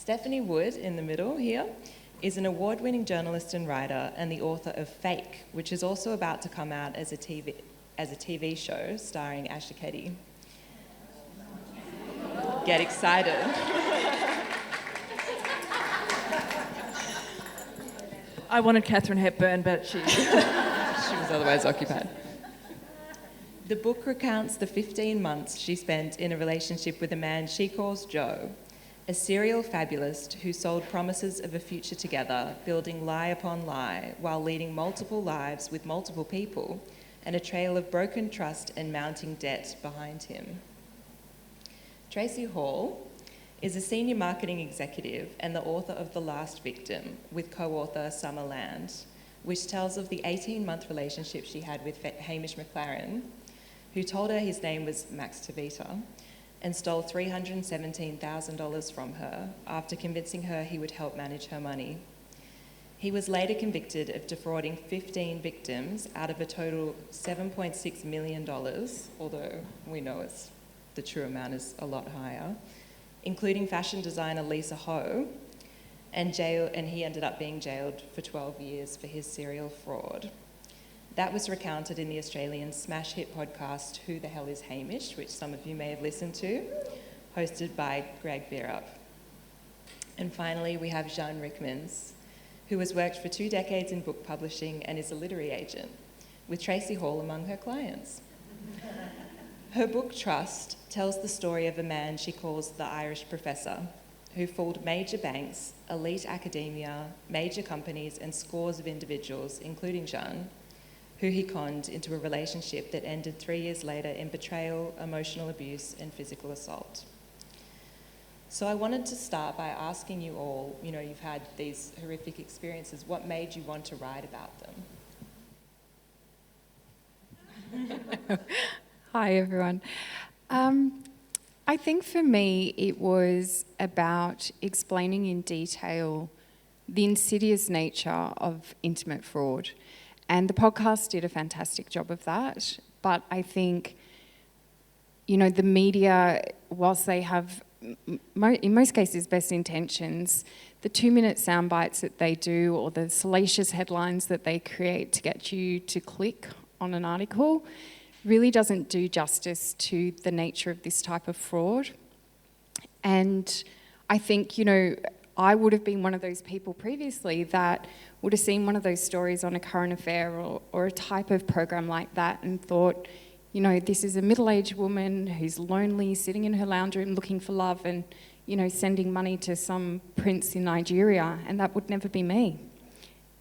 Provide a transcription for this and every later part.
Stephanie Wood, in the middle here, is an award-winning journalist and writer and the author of Fake, which is also about to come out as a TV show starring Ashley Ketty. Get excited. I wanted Katharine Hepburn, but she was otherwise occupied. The book recounts the 15 months she spent in a relationship with a man she calls Joe, a serial fabulist who sold promises of a future together, building lie upon lie, while leading multiple lives with multiple people, and a trail of broken trust and mounting debt behind him. Tracy Hall is a senior marketing executive and the author of The Last Victim, with co-author Summer Land, which tells of the 18-month relationship she had with Hamish McLaren, who told her his name was Max Tavita, and stole $317,000 from her after convincing her he would help manage her money. He was later convicted of defrauding 15 victims out of a total $7.6 million, although we know the true amount is a lot higher, including fashion designer Lisa Ho, and he ended up being jailed for 12 years for his serial fraud. That was recounted in the Australian smash hit podcast, Who the Hell is Hamish, which some of you may have listened to, hosted by Greg Bierup. And finally, we have Jeanne Ryckmans, who has worked for 2 decades in book publishing and is a literary agent, with Tracy Hall among her clients. Her book, Trust, tells the story of a man she calls the Irish professor, who fooled major banks, elite academia, major companies, and scores of individuals, including Jeanne, who he conned into a relationship that ended 3 years later in betrayal, emotional abuse, and physical assault. So I wanted to start by asking you all, you've had these horrific experiences, what made you want to write about them? Hi, everyone. I think for me, it was about explaining in detail the insidious nature of intimate fraud. And the podcast did a fantastic job of that. But I think, the media, whilst they have, in most cases, best intentions, the 2-minute sound bites that they do or the salacious headlines that they create to get you to click on an article really doesn't do justice to the nature of this type of fraud. And I think, I would have been one of those people previously that would have seen one of those stories on a current affair or a type of program like that and thought, this is a middle-aged woman who's lonely, sitting in her lounge room looking for love and, sending money to some prince in Nigeria, and that would never be me.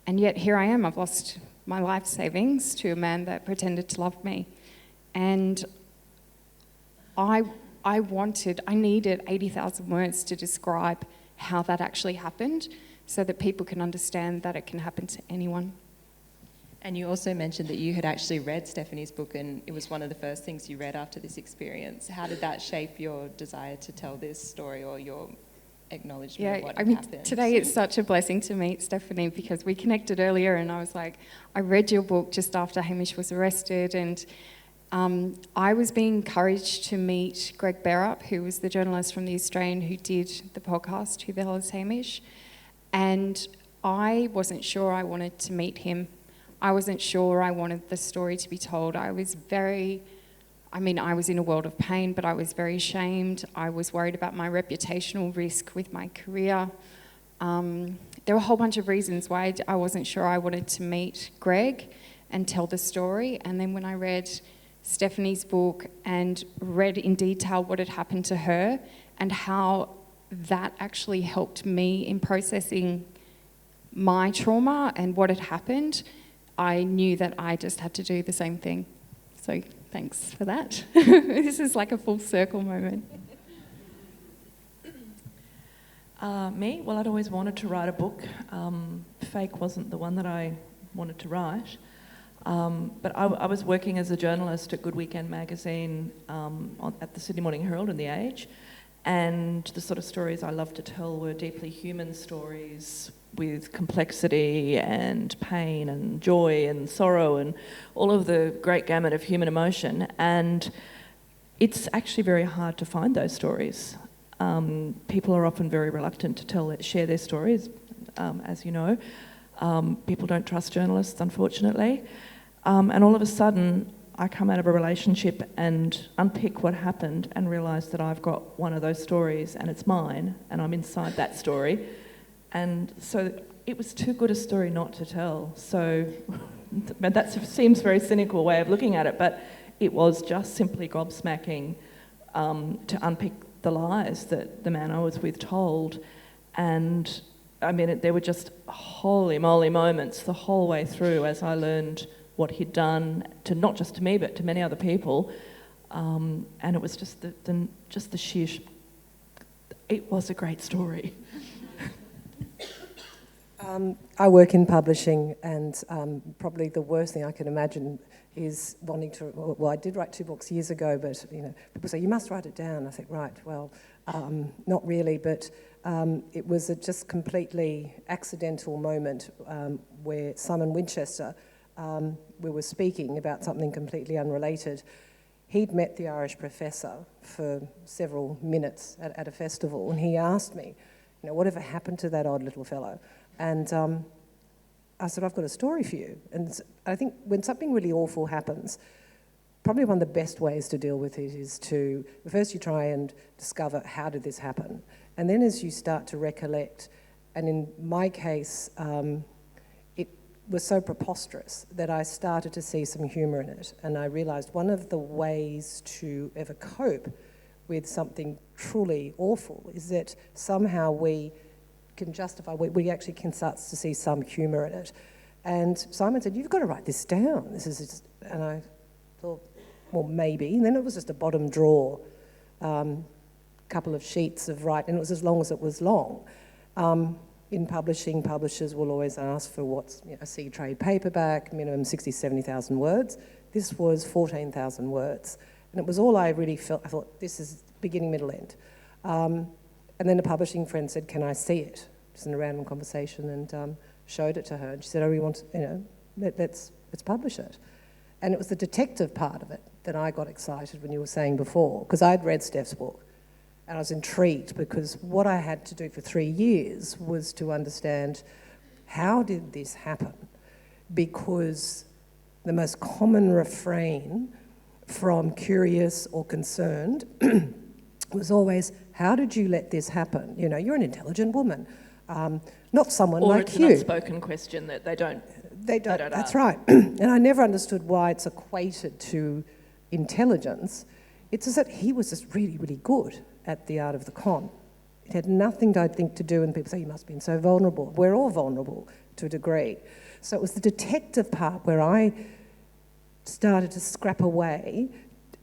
And yet here I am, I've lost my life savings to a man that pretended to love me. And I needed 80,000 words to describe how that actually happened so that people can understand that it can happen to anyone. And you also mentioned that you had actually read Stephanie's book and it was one of the first things you read after this experience. How did that shape your desire to tell this story or your acknowledgement of what happened? Today it's such a blessing to meet Stephanie because we connected earlier and I was like, I read your book just after Hamish was arrested and I was being encouraged to meet Greg Bierup, who was the journalist from The Australian who did the podcast, Who the Hell is Hamish? And I wasn't sure I wanted to meet him. I wasn't sure I wanted the story to be told. I was in a world of pain, but I was very ashamed. I was worried about my reputational risk with my career. There were a whole bunch of reasons why I wasn't sure I wanted to meet Greg and tell the story. And then when I read Stephanie's book and read in detail what had happened to her and how that actually helped me in processing my trauma and what had happened, I knew that I just had to do the same thing. So thanks for that. This is like a full circle moment. Me? Well, I'd always wanted to write a book. Fake wasn't the one that I wanted to write. But I was working as a journalist at Good Weekend magazine at the Sydney Morning Herald and The Age, and the sort of stories I loved to tell were deeply human stories with complexity and pain and joy and sorrow and all of the great gamut of human emotion. And it's actually very hard to find those stories. People are often very reluctant to share their stories, as you know. People don't trust journalists, unfortunately. And all of a sudden, I come out of a relationship and unpick what happened and realise that I've got one of those stories and it's mine and I'm inside that story. And so it was too good a story not to tell. So that seems a very cynical way of looking at it, but it was just simply gobsmacking to unpick the lies that the man I was with told. And I mean, there were just holy moly moments the whole way through as I learned what he'd done to not just to me but to many other people, and it was just the sheer. It was a great story. I work in publishing, and probably the worst thing I can imagine is wanting to. Well, I did write 2 books years ago, but people say you must write it down. I think, right, well, not really, but it was a just completely accidental moment where Simon Winchester. We were speaking about something completely unrelated. He'd met the Irish professor for several minutes at a festival, and he asked me, whatever happened to that odd little fellow? And I said, I've got a story for you. And I think when something really awful happens, probably one of the best ways to deal with it is to, first you try and discover how did this happen? And then as you start to recollect, and in my case, was so preposterous that I started to see some humour in it, and I realised one of the ways to ever cope with something truly awful is that somehow we can justify, we actually can start to see some humour in it. And Simon said, you've got to write this down. This is just, and I thought, well, maybe. And then it was just a bottom drawer, couple of sheets of writing, and it was as long as it was long. In publishing, publishers will always ask for what's a C trade paperback, minimum 60,000, 70,000 words. This was 14,000 words. And it was all I really felt. I thought, this is beginning, middle, end. And then a publishing friend said, can I see it? Just in a random conversation, and showed it to her. And she said, oh, we want, let's publish it. And it was the detective part of it that I got excited when you were saying before, because I'd read Steph's book. And I was intrigued because what I had to do for 3 years was to understand how did this happen? Because the most common refrain from curious or concerned was always, how did you let this happen? You're an intelligent woman, not someone or like you. Or it's an unspoken question that they don't That's ask. right. And I never understood why it's equated to intelligence. It's as that he was just really, really good at the art of the con. It had nothing, I think, to do, and people say, you must have been so vulnerable. We're all vulnerable to a degree. So it was the detective part where I started to scrap away,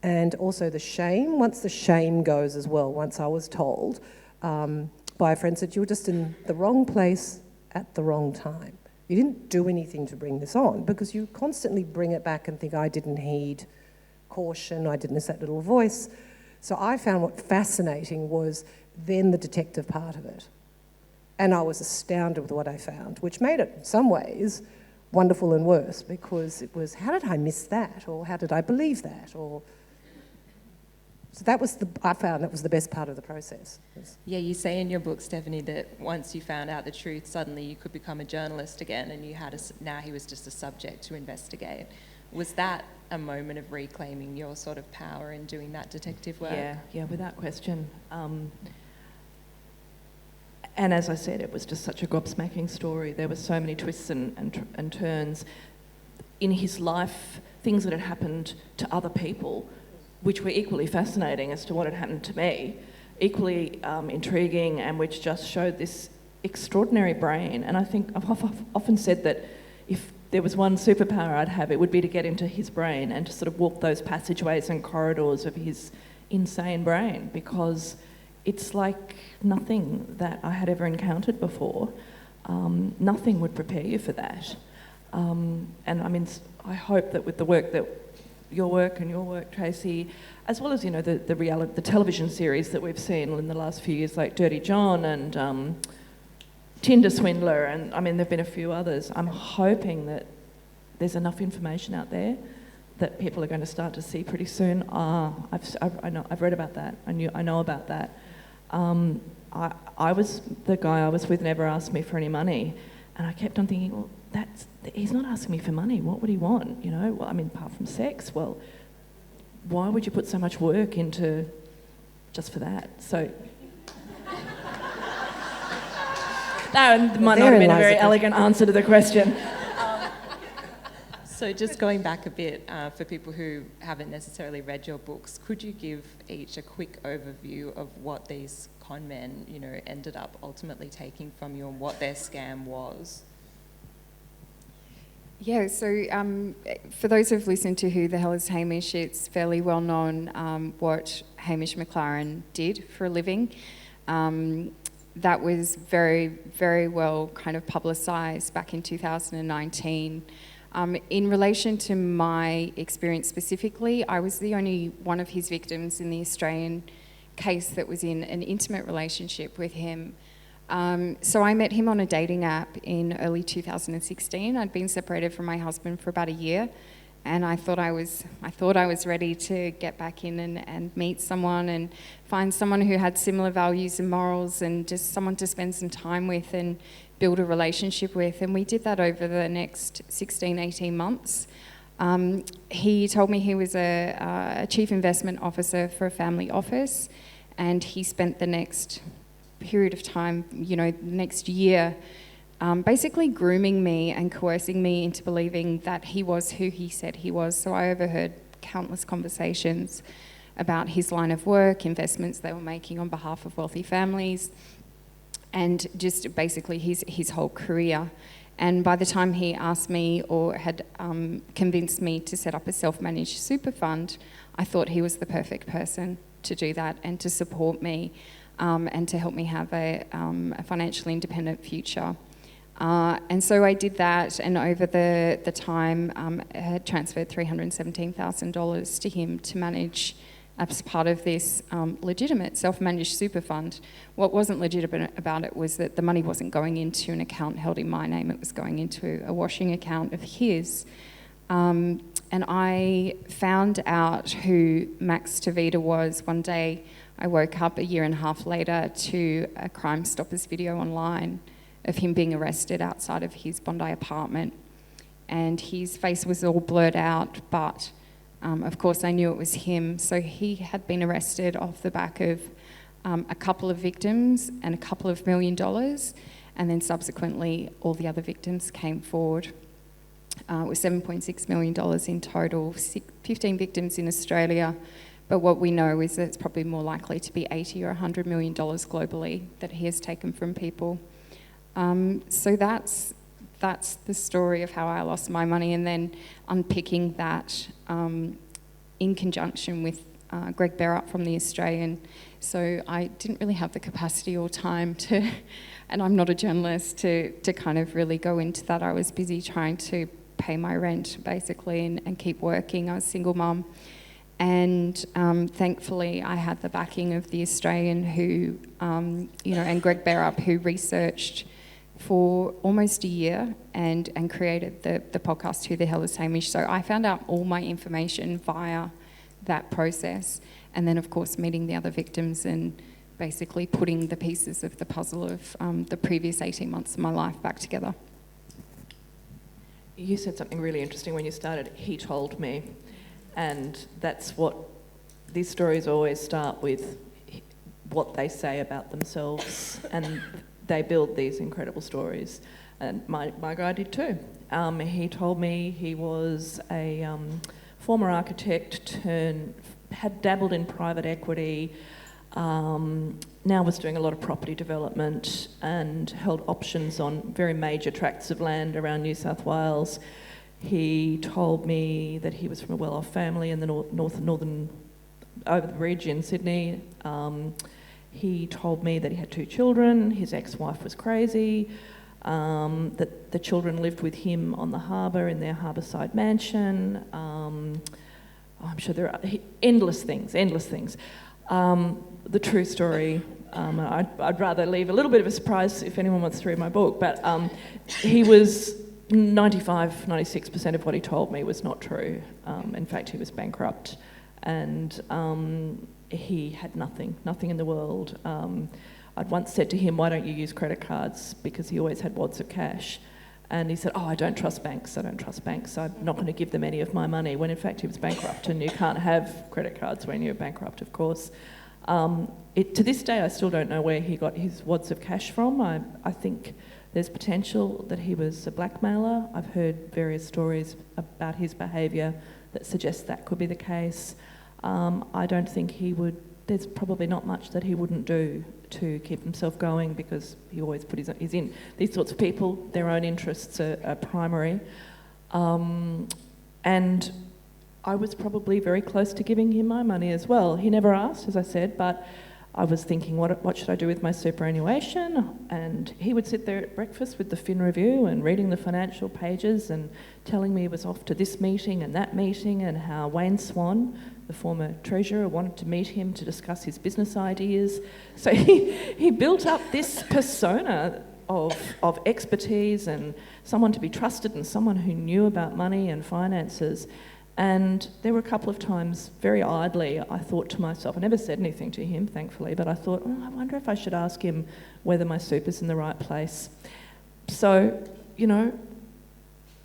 and also the shame. Once the shame goes as well, once I was told by a friend, said, you were just in the wrong place at the wrong time. You didn't do anything to bring this on, because you constantly bring it back and think, I didn't heed caution, I didn't listen to that little voice. So I found what fascinating was then the detective part of it. And I was astounded with what I found, which made it, in some ways, wonderful and worse, because it was, how did I miss that? Or how did I believe that? Or so that was I found that was the best part of the process. Yeah, you say in your book, Stephanie, that once you found out the truth, suddenly you could become a journalist again, and now he was just a subject to investigate. Was that a moment of reclaiming your sort of power in doing that detective work? Yeah, without question. And as I said, it was just such a gobsmacking story. There were so many twists and turns in his life, things that had happened to other people, which were equally fascinating as to what had happened to me, equally intriguing, and which just showed this extraordinary brain. And I think I've often said that if there was one superpower I'd have, it would be to get into his brain and to sort of walk those passageways and corridors of his insane brain, because it's like nothing that I had ever encountered before. Nothing would prepare you for that. And I mean, I hope that with the work that your work, Tracy, as well as the television series that we've seen in the last few years, like Dirty John and Tinder Swindler, and I mean there've been a few others. I'm hoping that there's enough information out there that people are going to start to see pretty soon. I've read about that. I know about that. I was, the guy I was with never asked me for any money. And I kept on thinking, well, he's not asking me for money. What would he want? You know, well, I mean, apart from sex, well, why would you put so much work into just for that? So that might not have been a very elegant answer to the question. So just going back a bit, for people who haven't necessarily read your books, could you give each a quick overview of what these con men, you know, ended up ultimately taking from you and what their scam was? Yeah, so for those who've listened to Who the Hell is Hamish, it's fairly well known what Hamish McLaren did for a living. That was very, very well kind of publicised back in 2019. In relation to my experience specifically, I was the only one of his victims in the Australian case that was in an intimate relationship with him. So I met him on a dating app in early 2016. I'd been separated from my husband for about a year, and I thought I was ready to get back in and meet someone and find someone who had similar values and morals and just someone to spend some time with and build a relationship with. And we did that over the next 16, 18 months. He told me he was a chief investment officer for a family office, and he spent the next period of time, you know, next year, basically grooming me and coercing me into believing that he was who he said he was. So I overheard countless conversations about his line of work, investments they were making on behalf of wealthy families, and just basically his whole career. And by the time he asked me or had convinced me to set up a self-managed super fund, I thought he was the perfect person to do that and to support me and to help me have a financially independent future. And so I did that, and over the time I had transferred $317,000 to him to manage as part of this legitimate self-managed super fund. What wasn't legitimate about it was that the money wasn't going into an account held in my name, it was going into a washing account of his. And I found out who Max Tavita was one day. I woke up a year and a half later to a Crime Stoppers video online of him being arrested outside of his Bondi apartment. And his face was all blurred out, but of course I knew it was him. So he had been arrested off the back of a couple of victims and a couple of $1 million, and then subsequently all the other victims came forward. It was $7.6 million in total, 15 victims in Australia, but what we know is that it's probably more likely to be $80 or $100 million globally that he has taken from people. So that's the story of how I lost my money, and then unpicking that in conjunction with Greg Berrup from The Australian. So I didn't really have the capacity or time to, and I'm not a journalist, to kind of really go into that. I was busy trying to pay my rent, basically, and keep working. I was a single mum. And thankfully, I had the backing of The Australian, who, and Greg Berrup, who researched for almost a year and created the podcast Who the Hell is Hamish. So I found out all my information via that process, and then of course meeting the other victims and basically putting the pieces of the puzzle of the previous 18 months of my life back together. You said something really interesting when you started. He told me, and that's what these stories always start with, what they say about themselves, and they build these incredible stories, and my guy did too. He told me he was a former architect had dabbled in private equity, now was doing a lot of property development and held options on very major tracts of land around New South Wales. He told me that he was from a well-off family in the northern over the bridge in Sydney. He told me that he had 2 children, his ex-wife was crazy, that the children lived with him on the harbour in their harbourside mansion. I'm sure there are endless things. The true story, I'd rather leave a little bit of a surprise if anyone wants to read my book, but he was 96% of what he told me was not true. In fact, he was bankrupt. And he had nothing in the world. I'd once said to him, why don't you use credit cards? Because he always had wads of cash. And he said, I don't trust banks, I'm not going to give them any of my money, when in fact he was bankrupt, and you can't have credit cards when you're bankrupt, of course. To this day, I still don't know where he got his wads of cash from. I think there's potential that he was a blackmailer. I've heard various stories about his behaviour that suggest that could be the case. I don't think there's probably not much that he wouldn't do to keep himself going, because he always he's in. These sorts of people, their own interests are primary. And I was probably very close to giving him my money as well. He never asked, as I said, but I was thinking, what should I do with my superannuation? And he would sit there at breakfast with the Fin Review and reading the financial pages and telling me he was off to this meeting and that meeting, and how Wayne Swan, the former treasurer, wanted to meet him to discuss his business ideas. So he built up this persona of expertise and someone to be trusted and someone who knew about money and finances. And there were a couple of times, very idly, I thought to myself, I never said anything to him, thankfully, but I thought, I wonder if I should ask him whether my super's in the right place. So,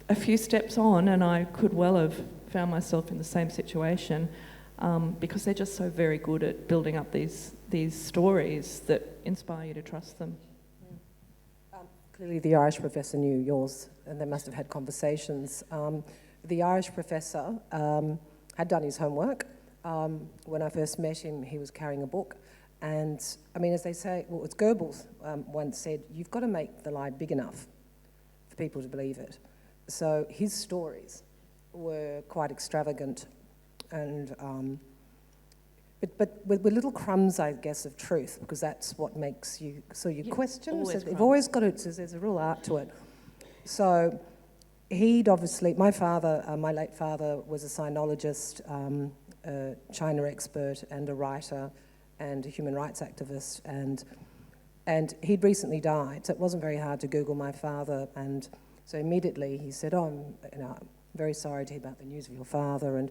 a few steps on, and I could well have found myself in the same situation, because they're just so very good at building up these stories that inspire you to trust them. Clearly the Irish professor knew yours, and they must have had conversations. The Irish professor had done his homework. When I first met him, he was carrying a book. And, as they say, it's Goebbels once said, you've got to make the lie big enough for people to believe it. So his stories were quite extravagant, and but with little crumbs, I guess, of truth, because that's what makes you, so you question. So they've always got it, so there's a real art to it. So he'd obviously, my late father was a sinologist, a China expert and a writer and a human rights activist, and he'd recently died, so it wasn't very hard to Google my father, and so immediately he said, I'm very sorry to hear about the news of your father, and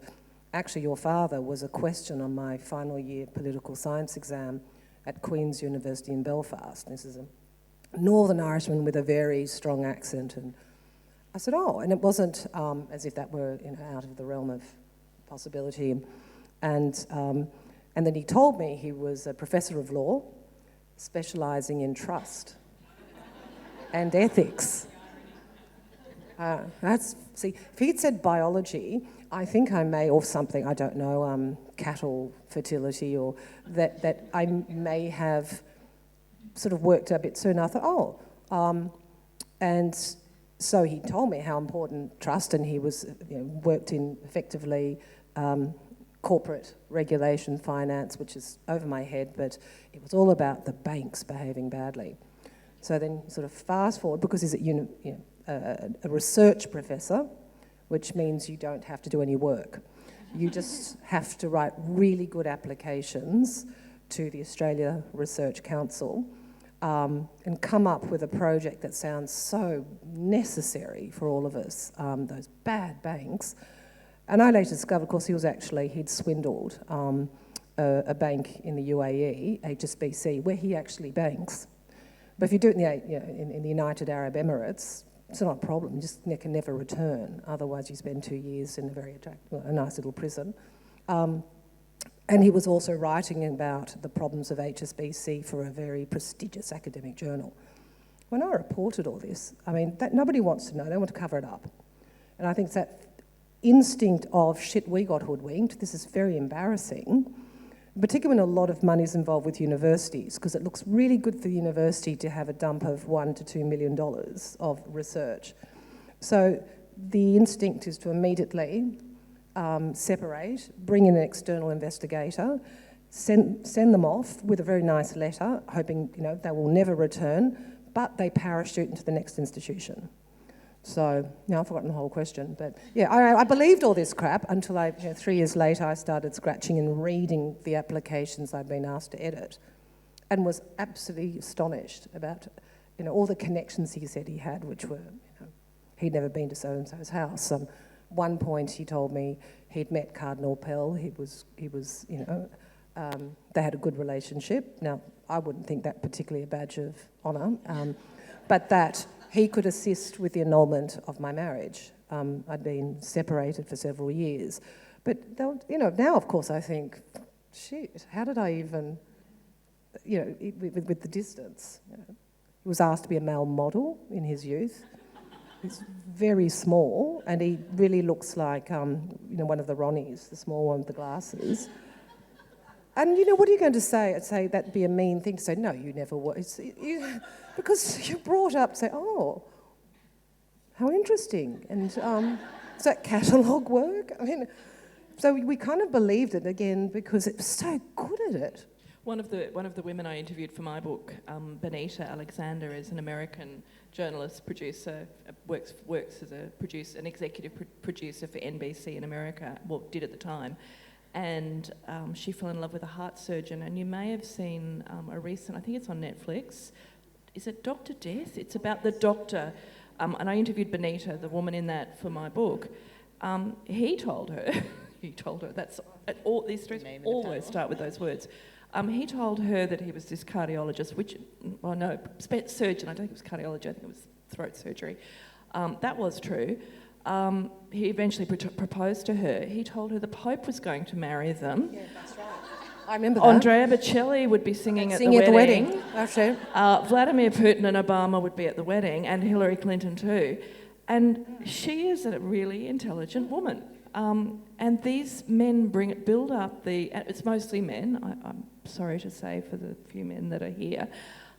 actually your father was a question on my final year political science exam at Queen's University in Belfast. This is a Northern Irishman with a very strong accent, and I said, and it wasn't as if that were out of the realm of possibility. And then he told me he was a professor of law, specialising in trust and ethics. If he'd said biology, I think I may, or something, I don't know, cattle fertility, or that I may have sort of worked a bit sooner. I thought, and so he told me how important trust, and he was worked in effectively corporate regulation, finance, which is over my head, but it was all about the banks behaving badly. So then sort of fast forward, because he's a research professor, which means you don't have to do any work. You just have to write really good applications to the Australia Research Council, and come up with a project that sounds so necessary for all of us, those bad banks. And I later discovered, of course, he'd swindled a bank in the UAE, HSBC, where he actually banks. But if you do it in the United Arab Emirates, it's not a problem, you just can never return. Otherwise you spend 2 years in a nice little prison. And he was also writing about the problems of HSBC for a very prestigious academic journal. When I reported all this, nobody wants to know, they want to cover it up. And I think it's that instinct of, shit, we got hoodwinked, this is very embarrassing, particularly when a lot of money's involved with universities, because it looks really good for the university to have a dump of $1 to $2 million of research. So the instinct is to immediately separate, bring in an external investigator, send them off with a very nice letter, hoping they will never return, but they parachute into the next institution. So, I've forgotten the whole question, but yeah, I believed all this crap until 3 years later I started scratching and reading the applications I'd been asked to edit, and was absolutely astonished about all the connections he said he had, which were, he'd never been to so-and-so's house. One point he told me he'd met Cardinal Pell. He was They had a good relationship. Now, I wouldn't think that particularly a badge of honour, but that he could assist with the annulment of my marriage. I'd been separated for several years. But, now, of course, I think, shit, how did I even, with the distance. He was asked to be a male model in his youth. He's very small, and he really looks like, one of the Ronnies, the small one with the glasses. And, what are you going to say? I'd say that'd be a mean thing to say, no, you never were. Because you're brought up to say, oh, how interesting. And does that catalogue work? So we kind of believed it again because it was so good at it. One of the women I interviewed for my book, Benita Alexander, is an American journalist, producer, works as an executive producer for NBC in America, well, did at the time. And she fell in love with a heart surgeon. And you may have seen a recent, I think it's on Netflix, is it Dr. Death? It's about the doctor. And I interviewed Benita, the woman in that, for my book. He told her, that's all these stories always start with those words. He told her that he was this cardiologist, surgeon, I don't think it was cardiology, I think it was throat surgery. That was true. He eventually proposed to her. He told her the Pope was going to marry them. Yeah, that's right. I remember that. Andrea Bocelli would be singing at the wedding. That's it. Vladimir Putin and Obama would be at the wedding, and Hillary Clinton too. And she is a really intelligent woman. And these men build up it's mostly men, I'm sorry to say for the few men that are here.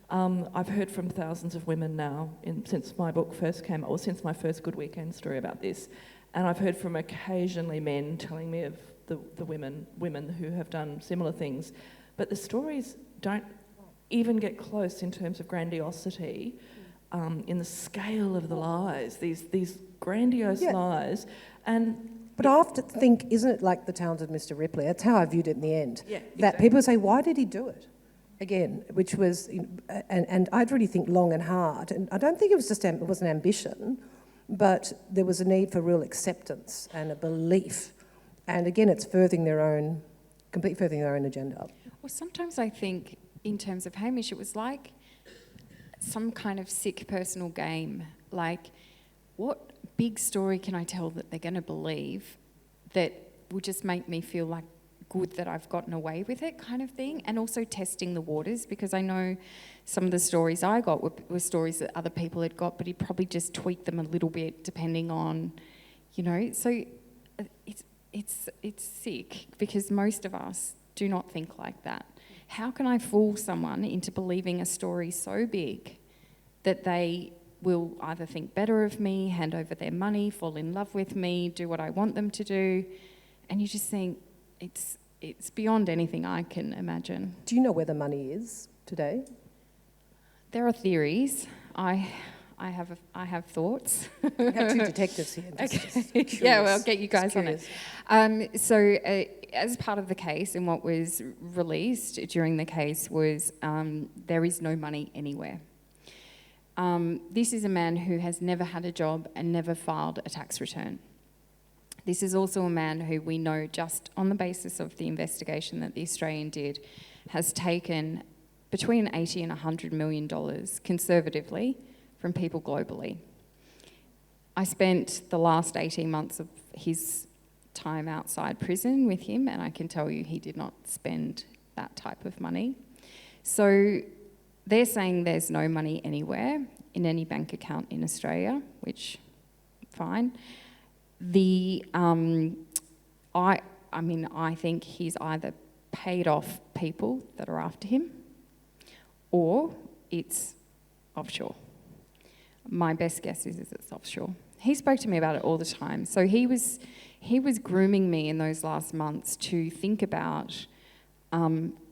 I've heard from thousands of women now since my book first came out, or since my first Good Weekend story about this. And I've heard from occasionally men telling me of the women who have done similar things. But the stories don't even get close in terms of grandiosity, in the scale of the lies, these grandiose lies. But I often think, isn't it like the talented Mr. Ripley? That's how I viewed it in the end. Yeah, that exactly. people say, why did he do it? Again, which was, and I'd really think long and hard. And I don't think it was just it was an ambition, but there was a need for real acceptance and a belief. And again, it's completely furthering their own agenda. Well, sometimes I think, in terms of Hamish, it was like some kind of sick personal game. Like, what big story can I tell that they're going to believe that will just make me feel like good that I've gotten away with it, kind of thing? And also testing the waters, because I know some of the stories I got were stories that other people had got, but he'd probably just tweak them a little bit depending on, so it's sick, because most of us do not think like that. How can I fool someone into believing a story so big that they will either think better of me, hand over their money, fall in love with me, do what I want them to do? And you just think it's beyond anything I can imagine. Do you know where the money is today? There are theories. I have thoughts. We have two detectives here. Okay. Yeah, well, I'll get you guys on it. So as part of the case, and what was released during the case was there is no money anywhere. This is a man who has never had a job and never filed a tax return. This is also a man who we know, just on the basis of the investigation that the Australian did, has taken between $80 and $100 million conservatively from people globally. I spent the last 18 months of his time outside prison with him, and I can tell you he did not spend that type of money. So they're saying there's no money anywhere in any bank account in Australia, which, fine. I think he's either paid off people that are after him, or it's offshore. My best guess is it's offshore. He spoke to me about it all the time. So he was grooming me in those last months to think about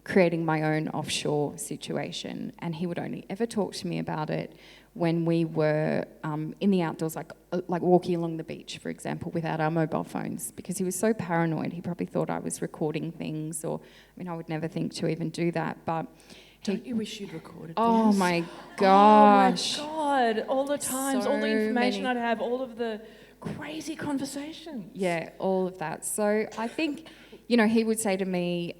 creating my own offshore situation, and he would only ever talk to me about it when we were in the outdoors, like walking along the beach, for example, without our mobile phones, because he was so paranoid. He probably thought I was recording things, or, I would never think to even do that, but... Don't you wish you'd recorded Oh this? my gosh. Oh my God, all the times, So all the information many. I'd have, all of the crazy conversations. Yeah, all of that. So I think he would say to me,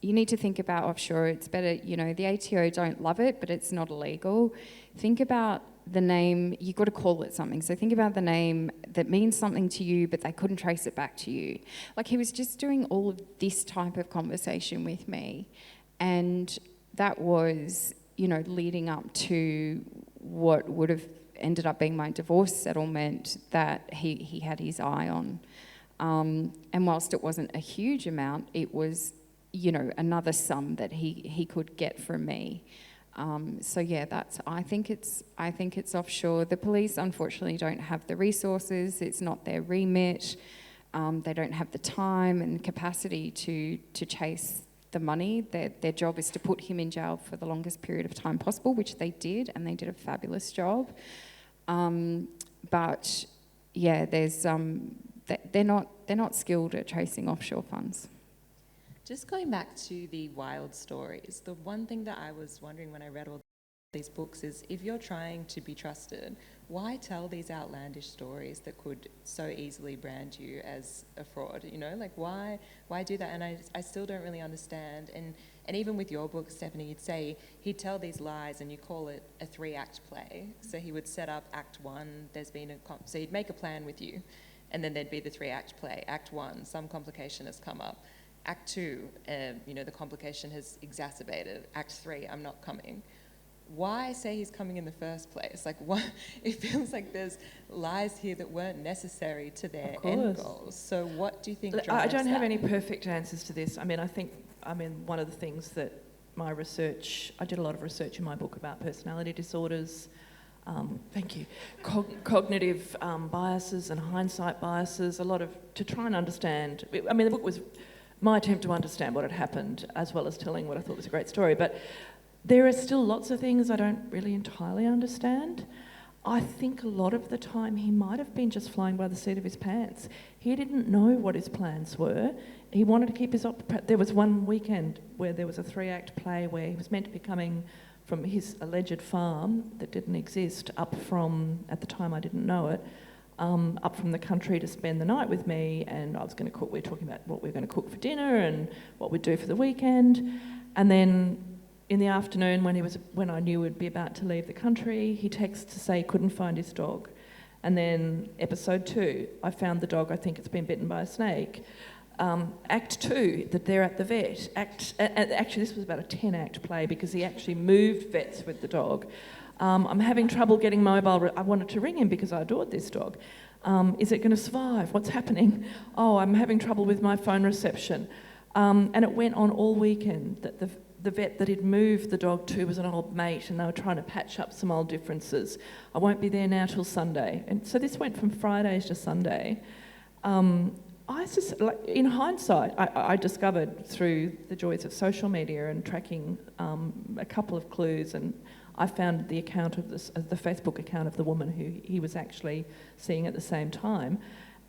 you need to think about offshore. It's better, the ATO don't love it, but it's not illegal. Think about the name, you've got to call it something. So think about the name that means something to you, but they couldn't trace it back to you. Like, he was just doing all of this type of conversation with me. And that was, leading up to what would have ended up being my divorce settlement that he had his eye on. And whilst it wasn't a huge amount, it was, another sum that he could get from me. So yeah, I think it's offshore. The police unfortunately don't have the resources. It's not their remit. They don't have the time and capacity to chase the money. Their job is to put him in jail for the longest period of time possible, which they did, and they did a fabulous job. But yeah, they're not skilled at tracing offshore funds. Just going back to the wild stories, the one thing that I was wondering when I read all these books is, if you're trying to be trusted, why tell these outlandish stories that could so easily brand you as a fraud? Like, why do that? And I still don't really understand. And even with your book, Stephanie, you'd say he'd tell these lies and you call it a 3-act play. So he would set up Act 1, so he'd make a plan with you, and then there'd be the 3-act play. Act 1, some complication has come up. Act 2, the complication has exacerbated. Act 3, I'm not coming. Why say he's coming in the first place? Like, what? It feels like there's lies here that weren't necessary to their end goals. So what do you think drives I don't have that? any perfect answers to this. I mean, one of the things that my research, I did a lot of research in my book about personality disorders, thank you, cognitive biases and hindsight biases, to try and understand. I mean, the book was my attempt to understand what had happened, as well as telling what I thought was a great story. But there are still lots of things I don't really entirely understand. I think a lot of the time he might have been just flying by the seat of his pants. He didn't know what his plans were. He wanted to keep there was one weekend where there was a 3-act play where he was meant to be coming from his alleged farm that didn't exist, up from, at the time I didn't know it, up from the country to spend the night with me, and I was going to cook. We were talking about what we were going to cook for dinner and what we'd do for the weekend. And then in the afternoon, when I knew we'd be about to leave the country, he texted to say he couldn't find his dog. And then episode 2, I found the dog. I think it's been bitten by a snake. Act 2, that they're at the vet. Actually, this was about a 10-act play because he actually moved vets with the dog. I'm having trouble getting mobile. I wanted to ring him because I adored this dog. Is it going to survive? What's happening? Oh, I'm having trouble with my phone reception. And it went on all weekend that the vet that he'd moved the dog to was an old mate, and they were trying to patch up some old differences. I won't be there now till Sunday. And so this went from Fridays to Sunday. In hindsight, I discovered through the joys of social media and tracking a couple of clues, and I found the account of the Facebook account of the woman who he was actually seeing at the same time,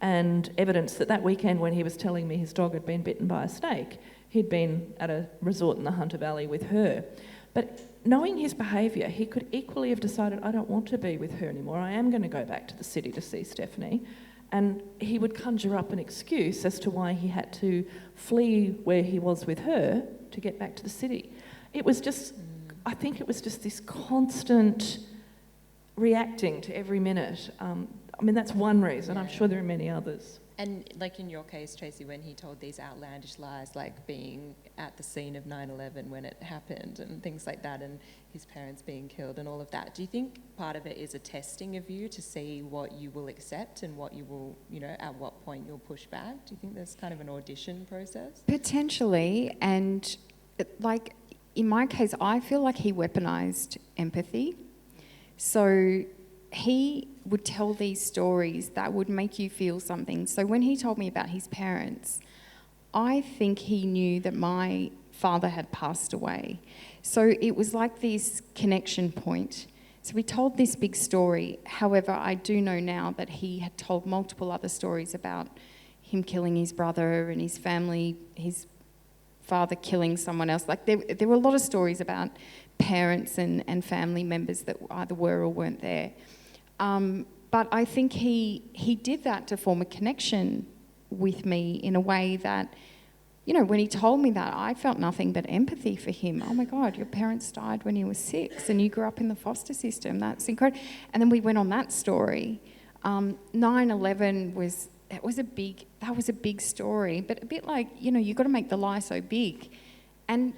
and evidence that weekend when he was telling me his dog had been bitten by a snake, he'd been at a resort in the Hunter Valley with her. But knowing his behaviour, he could equally have decided, I don't want to be with her anymore, I am going to go back to the city to see Stephanie. And he would conjure up an excuse as to why he had to flee where he was with her to get back to the city. It was just, I think it was just this constant reacting to every minute. I mean, that's one reason. I'm sure there are many others. And like in your case, Tracy, when he told these outlandish lies, like being at the scene of 9/11 when it happened and things like that, and his parents being killed and all of that, do you think part of it is a testing of you to see what you will accept and what you will, at what point you'll push back? Do you think there's kind of an audition process? Potentially, and like in my case, I feel like he weaponized empathy. So he would tell these stories that would make you feel something. So when he told me about his parents, I think he knew that my father had passed away. So it was like this connection point. So he told this big story. However, I do know now that he had told multiple other stories about him killing his brother and his family, his father killing someone else. Like there were a lot of stories about parents and family members that either were or weren't there. But I think he did that to form a connection with me in a way that you know, when he told me that, I felt nothing but empathy for him. Oh my God, your parents died when you were 6 and you grew up in the foster system. That's incredible. And then we went on that story. 9/11 was a big story, but a bit like, you know, you've got to make the lie so big. And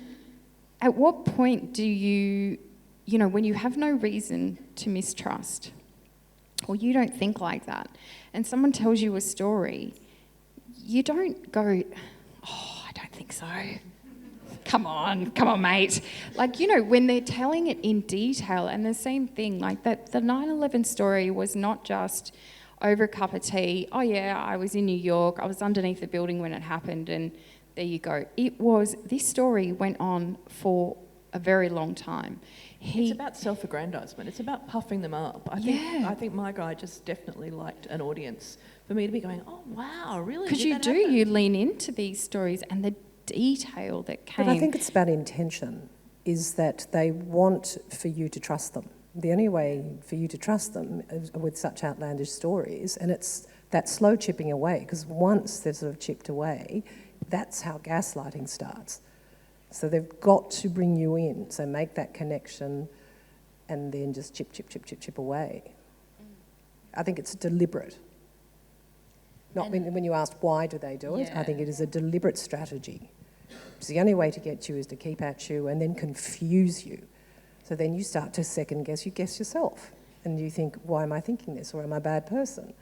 at what point do you know, when you have no reason to mistrust, or you don't think like that, and someone tells you a story, you don't go, oh, I don't think so. Come on, mate. Like, you know, when they're telling it in detail, and the same thing, like that, the 9/11 story was not just over a cup of tea. Oh yeah, I was in New York, I was underneath the building when it happened, and there you go. This story went on for a very long time. It's about self-aggrandisement. It's about puffing them up. I think my guy just definitely liked an audience for me to be going, oh wow, really? Because you lean into these stories and the detail that came. But I think it's about intention, is that they want for you to trust them. The only way for you to trust them is with such outlandish stories, and it's that slow chipping away, because once they're sort of chipped away, that's how gaslighting starts. So they've got to bring you in, so make that connection and then just chip away. I think it's deliberate. Not when you ask why do they do it, I think it is a deliberate strategy. It's the only way to get you is to keep at you and then confuse you. So then you start to second guess, you guess yourself. And you think, why am I thinking this, or am I a bad person?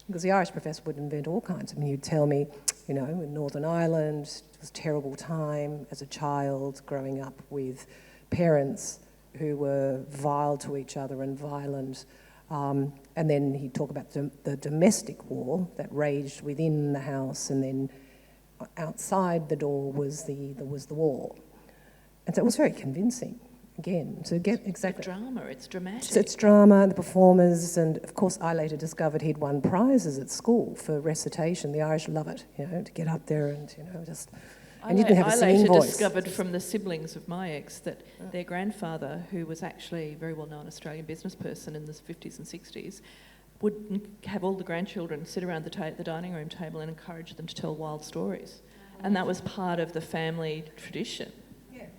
Because the Irish professor would invent all kinds. I mean, you'd tell me, you know, in Northern Ireland, it was a terrible time as a child growing up with parents who were vile to each other and violent. And then he'd talk about the domestic war that raged within the house, and then outside the door was the war. And so it was very convincing. Again, to get exactly... It's drama, it's dramatic. So it's drama, the performers, and of course I later discovered he'd won prizes at school for recitation. The Irish love it, you know, to get up there and, you know, just... And you didn't have a singing voice. I later discovered from the siblings of my ex that their grandfather, who was actually a very well-known Australian business person in the 50s and 60s, would have all the grandchildren sit around the dining room table and encourage them to tell wild stories. And that was part of the family tradition.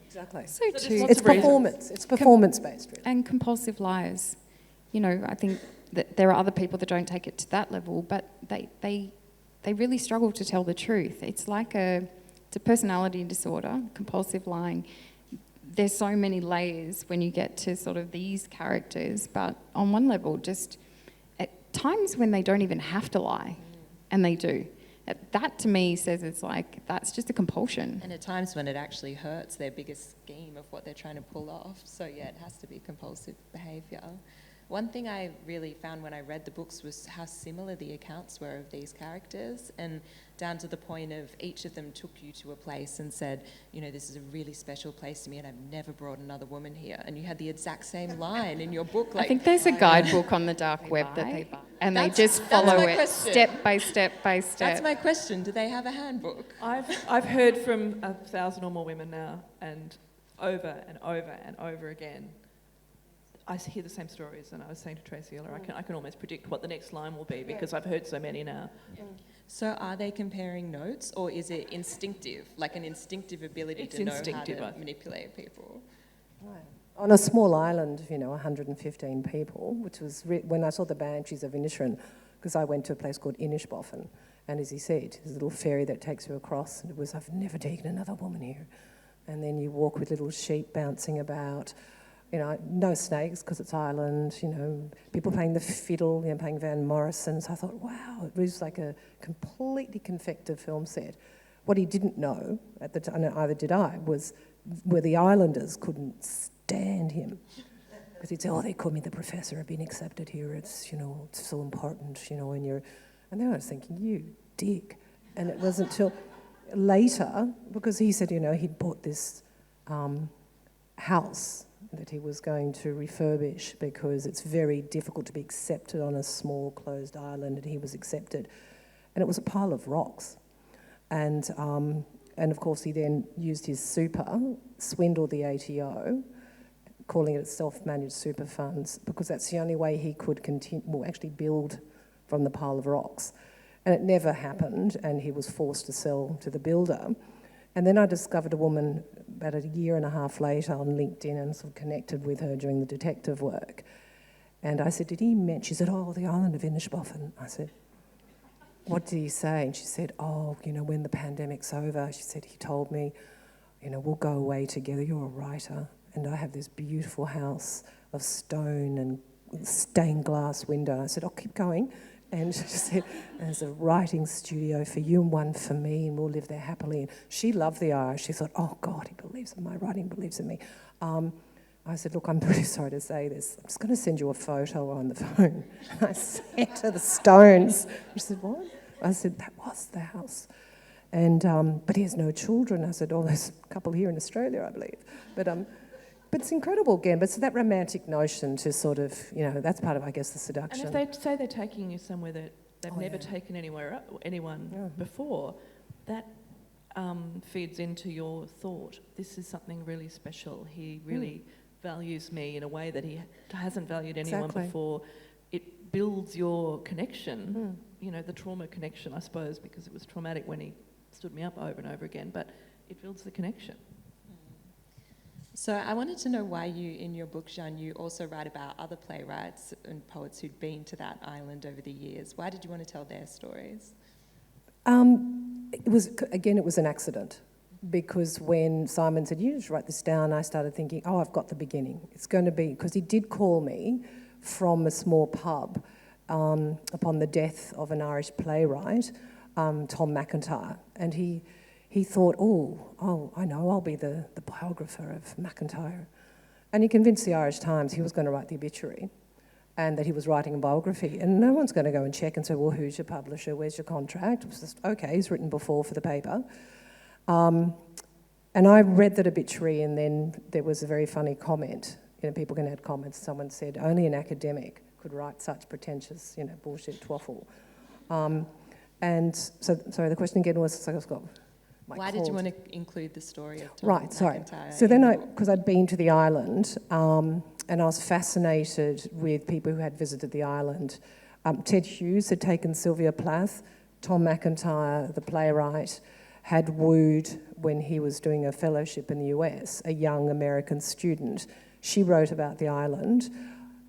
Exactly. So too. It's performance. It's performance-based, really. And compulsive liars. You know, I think that there are other people that don't take it to that level, but they really struggle to tell the truth. It's like it's a personality disorder, compulsive lying. There's so many layers when you get to sort of these characters, but on one level, just at times when they don't even have to lie, and they do. That to me says it's like, that's just a compulsion. And at times when it actually hurts their biggest scheme of what they're trying to pull off. So yeah, it has to be compulsive behaviour. One thing I really found when I read the books was how similar the accounts were of these characters, and down to the point of each of them took you to a place and said, you know, this is a really special place to me and I've never brought another woman here. And you had the exact same line in your book. Like, I think there's a guidebook on the dark web that they buy. And they just follow it step by step by step. That's my question. Do they have a handbook? I've heard from 1,000 or more women now, and over and over and over again, I hear the same stories. And I was saying to Tracy earlier, I can almost predict what the next line will be because I've heard so many now. Yeah. So are they comparing notes, or is it instinctive, like an instinctive ability to know how to manipulate people? Right. On a small island, you know, 115 people, which was when I saw the Banshees of Inisherin, because I went to a place called Inishboffen, and as he said, there's a little ferry that takes you across, and it was, I've never taken another woman here. And then you walk with little sheep bouncing about, you know, no snakes because it's Ireland, you know, people playing the fiddle, you know, playing Van Morrison. So I thought, wow, it was like a completely confected film set. What he didn't know at the time, either did I, was where the Islanders couldn't stand him. Because he'd say, oh, they call me the professor, I've been accepted here, it's, you know, it's so important, you know, and you're... And then I was thinking, you dick. And it wasn't till later, because he said, you know, he'd bought this house that he was going to refurbish because it's very difficult to be accepted on a small closed island, and he was accepted. And it was a pile of rocks. And of course he then used his super, swindled the ATO, calling it self-managed super funds, because that's the only way he could actually build from the pile of rocks. And it never happened, and he was forced to sell to the builder. And then I discovered a woman about a year and a half later on LinkedIn and sort of connected with her doing the detective work. And I said, did he mention? She said, oh, the island of Inishbofin. I said, what did he say? And she said, oh, when the pandemic's over, she said, he told me, we'll go away together. You're a writer. And I have this beautiful house of stone and stained glass window. I said, I'll keep going. And she said, there's a writing studio for you and one for me, and we'll live there happily. And she loved the Irish. She thought, oh, God, he believes in my writing, believes in me. I said, look, I'm really sorry to say this. I'm just going to send you a photo on the phone. And I sent her the stones. She said, what? I said, that was the house. And but he has no children. I said, oh, there's a couple here in Australia, I believe. But it's incredible again. But it's that romantic notion to sort of, that's part of, I guess, the seduction. And if they say they're taking you somewhere that they've never taken anyone before, that feeds into your thought. This is something really special. He really values me in a way that he hasn't valued anyone before. It builds your connection, the trauma connection, I suppose, because it was traumatic when he stood me up over and over again, but it builds the connection. So I wanted to know why you, in your book, Jeanne, you also write about other playwrights and poets who'd been to that island over the years. Why did you want to tell their stories? It was an accident, because when Simon said, you just write this down, I started thinking, oh, I've got the beginning. It's going to be, because he did call me from a small pub upon the death of an Irish playwright, Tom McIntyre, and he thought, oh, I know, I'll be the biographer of McIntyre. And he convinced the Irish Times he was going to write the obituary and that he was writing a biography. And no one's going to go and check and say, well, who's your publisher, where's your contract? It was just, okay, he's written before for the paper. And I read that obituary, and then there was a very funny comment. People can add comments. Someone said, only an academic could write such pretentious, bullshit twaffle. And so, sorry, the question again was, why did you want to include the story of Tom McIntyre? So then because I'd been to the island, and I was fascinated with people who had visited the island. Ted Hughes had taken Sylvia Plath. Tom McIntyre, the playwright, had wooed, when he was doing a fellowship in the US, a young American student. She wrote about the island,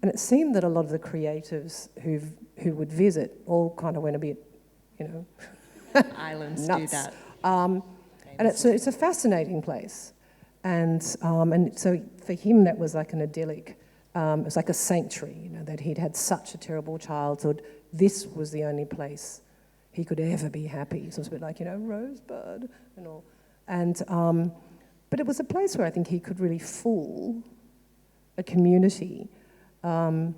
and it seemed that a lot of the creatives who would visit all kind of went a bit, Islands nuts. do that. And it's a fascinating place. And so for him, that was like an idyllic, it was like a sanctuary, that he'd had such a terrible childhood. This was the only place he could ever be happy. So it was a bit like, Rosebud and all. And, but it was a place where I think he could really fool a community. And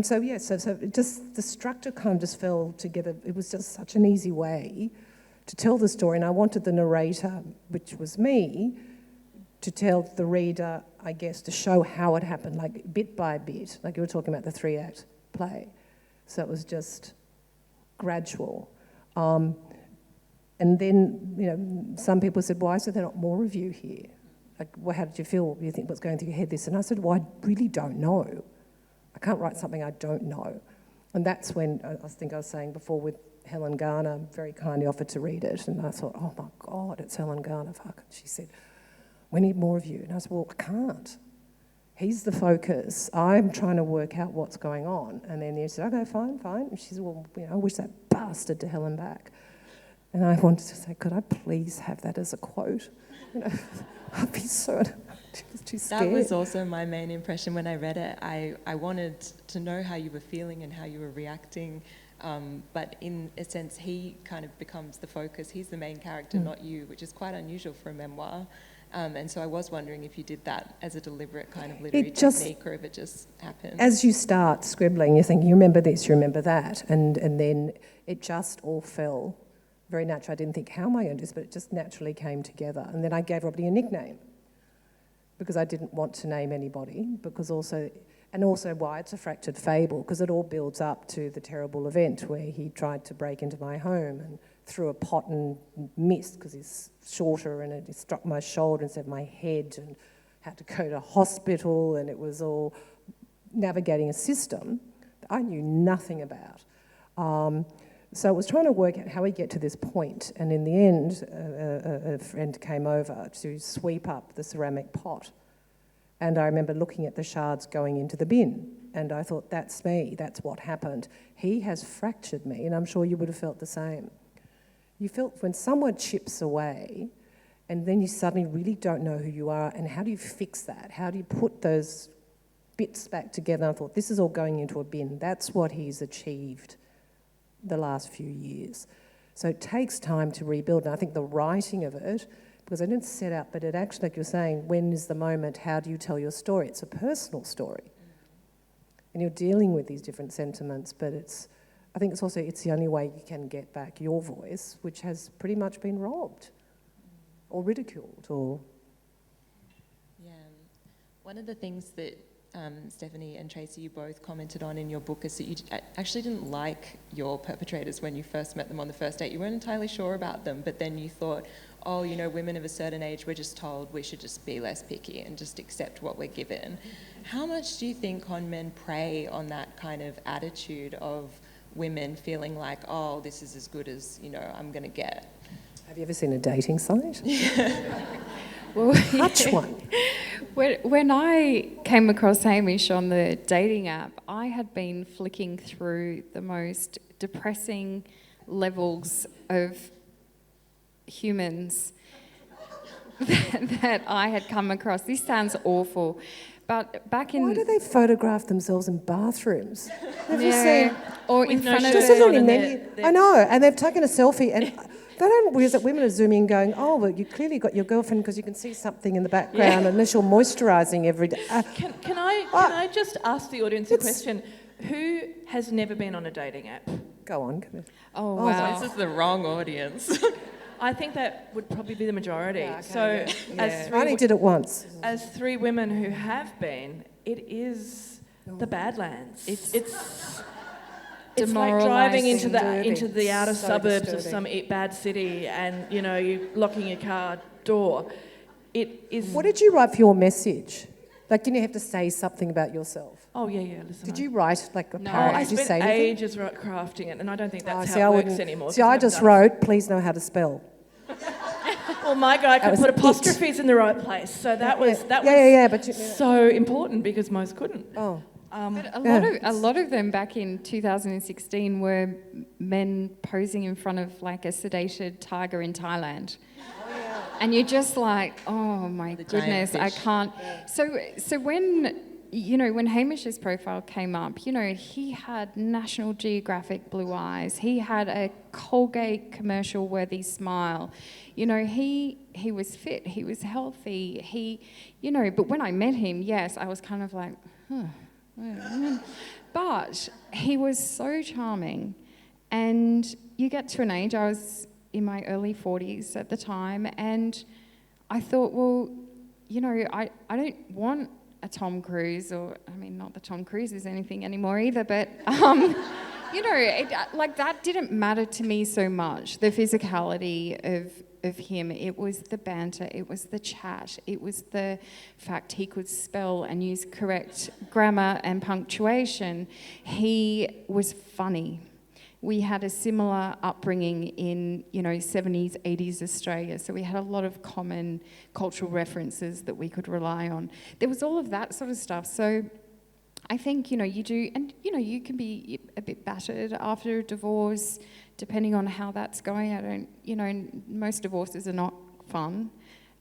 so it just, the structure kind of just fell together. It was just such an easy way to tell the story, and I wanted the narrator, which was me, to tell the reader, I guess, to show how it happened, like bit by bit, like you were talking about the 3-act play. So it was just gradual. And then, some people said, why is there not more of you here? Like, well, how did you feel? What do you think was going through your head, this? And I said, well, I really don't know. I can't write something I don't know. And that's when, I think I was saying before with Helen Garner, very kindly offered to read it. And I thought, oh my God, it's Helen Garner, fuck. And she said, we need more of you. And I said, well, I can't. He's the focus. I'm trying to work out what's going on. And then you said, okay, fine. And she said, well, I wish that bastard to Helen back. And I wanted to say, could I please have that as a quote? I'd be so too scared. That was also my main impression when I read it. I wanted to know how you were feeling and how you were reacting. But in a sense, he kind of becomes the focus. He's the main character, not you, which is quite unusual for a memoir. And so I was wondering if you did that as a deliberate kind of literary technique, or if it just happened. As you start scribbling, you think, you remember this, you remember that, and then it just all fell very natural. I didn't think, how am I going to do this? But it just naturally came together. And then I gave everybody a nickname, because I didn't want to name anybody, and also why it's a fractured fable, because it all builds up to the terrible event where he tried to break into my home and threw a pot and missed because he's shorter, and it struck my shoulder instead of my head, and had to go to hospital, and it was all navigating a system that I knew nothing about. So it was trying to work out how we get to this point, and in the end, a friend came over to sweep up the ceramic pot, and I remember looking at the shards going into the bin, and I thought, that's me, that's what happened. He has fractured me, and I'm sure you would have felt the same. You felt when someone chips away, and then you suddenly really don't know who you are, and how do you fix that? How do you put those bits back together? I thought, this is all going into a bin. That's what he's achieved the last few years. So it takes time to rebuild, and I think the writing of it, because I didn't set out, but it actually, like you're saying, when is the moment, how do you tell your story? It's a personal story. And you're dealing with these different sentiments, but I think it's the only way you can get back your voice, which has pretty much been robbed or ridiculed or... Yeah. One of the things that Stephanie and Tracy, you both commented on in your book is that you actually didn't like your perpetrators when you first met them on the first date. You weren't entirely sure about them, but then you thought, oh, you know, women of a certain age, we're just told we should just be less picky and just accept what we're given. How much do you think con men prey on that kind of attitude of women feeling like, oh, this is as good as, you know, I'm going to get? Have you ever seen a dating site? Well, Touch one. When I came across Hamish on the dating app, I had been flicking through the most depressing levels of humans that I had come across. This sounds awful, but back in... Why do they photograph themselves in bathrums? Have you Yeah, seen... or in front of... Just isn't it I know, and they've taken a selfie and... They don't realize that women are zooming going, oh, well, you clearly got your girlfriend because you can see something in the background unless you're moisturising every day. Can I just ask the audience a question? Who has never been on a dating app? Go on. Oh, wow. This is the wrong audience. I think that would probably be the majority. Yeah, okay, so, I only did it once. As three women who have been, it is the Badlands. It's like driving into the outer suburbs of some bad city, and you know, you locking your car door. It is. What did you write for your message? Like, didn't you have to say something about yourself? Oh yeah. Listen. Did you write like a No, paragraph? I Did you say spent anything? ages crafting it, and I don't think that's see, how I it works wouldn't- anymore. See, I just wrote, please know how to spell. Well, my guy could was put it. apostrophes in the right place, so that was but so important because most couldn't. Oh. But a lot of them back in 2016 were men posing in front of like a sedated tiger in Thailand. And you're just like, oh my goodness, I can't. So when Hamish's profile came up, you know, he had National Geographic blue eyes. He had a Colgate commercial-worthy smile. You know, he was fit. He was healthy. But when I met him, yes, I was kind of like, But he was so charming. And you get to an age, I was in my early 40s at the time, and I thought, well, you know, I don't want a Tom Cruise, not that Tom Cruise is anything anymore either, but, you know, that didn't matter to me so much, the physicality of him. It was the banter, it was the chat, it was the fact he could spell and use correct grammar and punctuation. He was funny. We had a similar upbringing in, 70s, 80s Australia, so we had a lot of common cultural references that we could rely on. There was all of that sort of stuff. So I think, you do, and, you can be a bit battered after a divorce, depending on how that's going. Most divorces are not fun.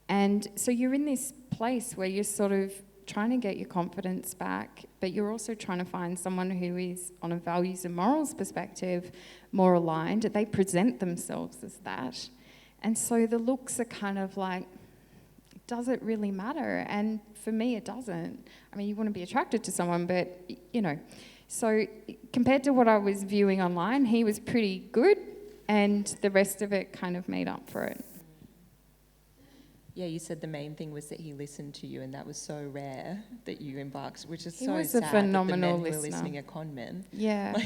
And so you're in this place where you're sort of trying to get your confidence back, but you're also trying to find someone who is, on a values and morals perspective, more aligned. They present themselves as that. And so the looks are kind of like, does it really matter? And for me, it doesn't. I mean, you want to be attracted to someone, but, So compared to what I was viewing online, he was pretty good, and the rest of it kind of made up for it. Yeah, you said the main thing was that he listened to you, and that was so rare that you embarked, which is He so was sad a phenomenal that the men who listener. are listening are con men. Yeah,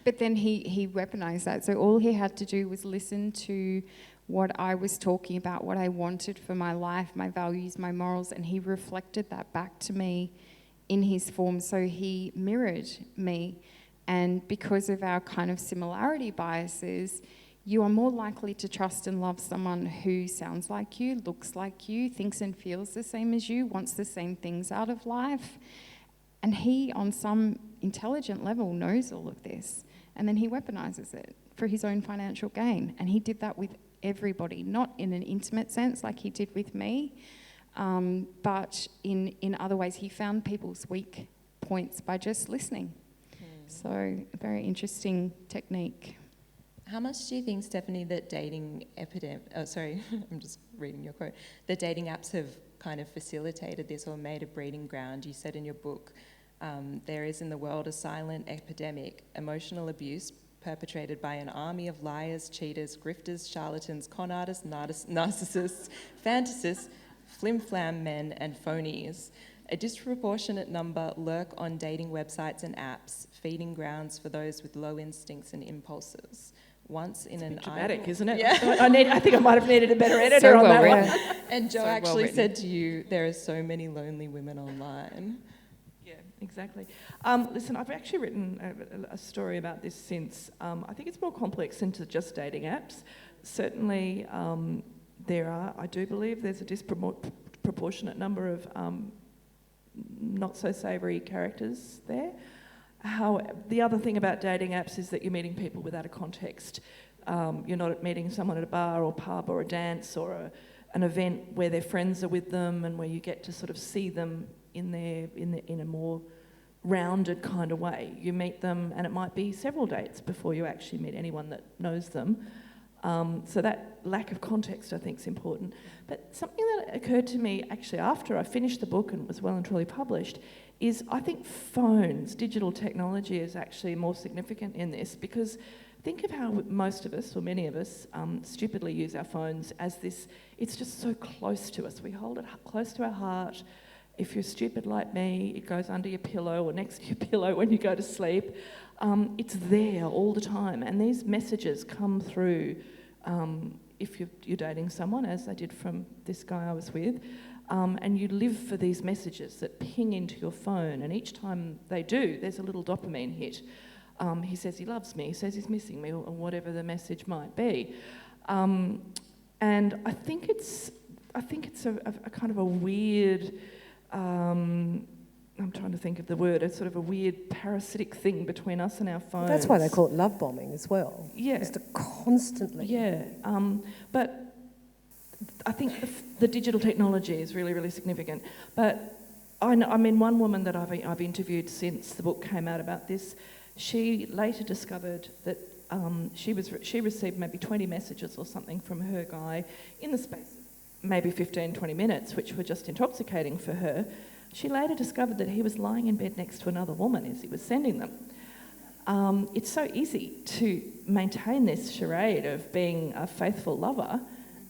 but then he weaponized that. So all he had to do was listen to what I was talking about, what I wanted for my life, my values, my morals, and he reflected that back to me in his form. So he mirrored me. And because of our kind of similarity biases, you are more likely to trust and love someone who sounds like you, looks like you, thinks and feels the same as you, wants the same things out of life. And he, on some intelligent level, knows all of this. And then he weaponizes it for his own financial gain. And he did that with everybody, not in an intimate sense like he did with me, but in other ways. He found people's weak points by just listening. So, a very interesting technique. How much do you think, Stephanie, that dating I'm just reading your quote, the dating apps have kind of facilitated this or made a breeding ground? You said in your book, there is in the world a silent epidemic, emotional abuse perpetrated by an army of liars, cheaters, grifters, charlatans, con artists, narcissists, fantasists, flim-flam men and phonies. A disproportionate number lurk on dating websites and apps, feeding grounds for those with low instincts and impulses. Once in an dramatic, isn't it? Yeah. I think I might have needed a better editor on that one. And Jo actually said to you, there are so many lonely women online. Yeah, exactly. Listen, I've actually written a story about this since. I think it's more complex than to just dating apps. Certainly, I do believe there's a disproportionate number of not so savoury characters there. The other thing about dating apps is that you're meeting people without a context. You're not meeting someone at a bar or pub or a dance or an event where their friends are with them and where you get to sort of see them in a more rounded kind of way. You meet them and it might be several dates before you actually meet anyone that knows them. So that lack of context, I think, is important. But something that occurred to me actually after I finished the book and it was well and truly published is I think phones, digital technology is actually more significant in this, because think of how most of us, or many of us, stupidly use our phones as this, it's just so close to us. We hold it close to our heart. If you're stupid like me, it goes under your pillow or next to your pillow when you go to sleep. It's there all the time, and these messages come through if you're dating someone, as I did from this guy I was with, and you live for these messages that ping into your phone, and each time they do, there's a little dopamine hit. He says he loves me, he says he's missing me, or whatever the message might be. And I think it's a kind of a weird, I'm trying to think of the word, it's sort of a weird parasitic thing between us and our phones. That's why they call it love bombing as well. Yeah. Just to constantly. Yeah. But I think the digital technology is really, really significant. But I mean, one woman that I've interviewed since the book came out about this, she later discovered that she received maybe 20 messages or something from her guy in the space of maybe 15, 20 minutes, which were just intoxicating for her. She later discovered that he was lying in bed next to another woman as he was sending them. It's so easy to maintain this charade of being a faithful lover.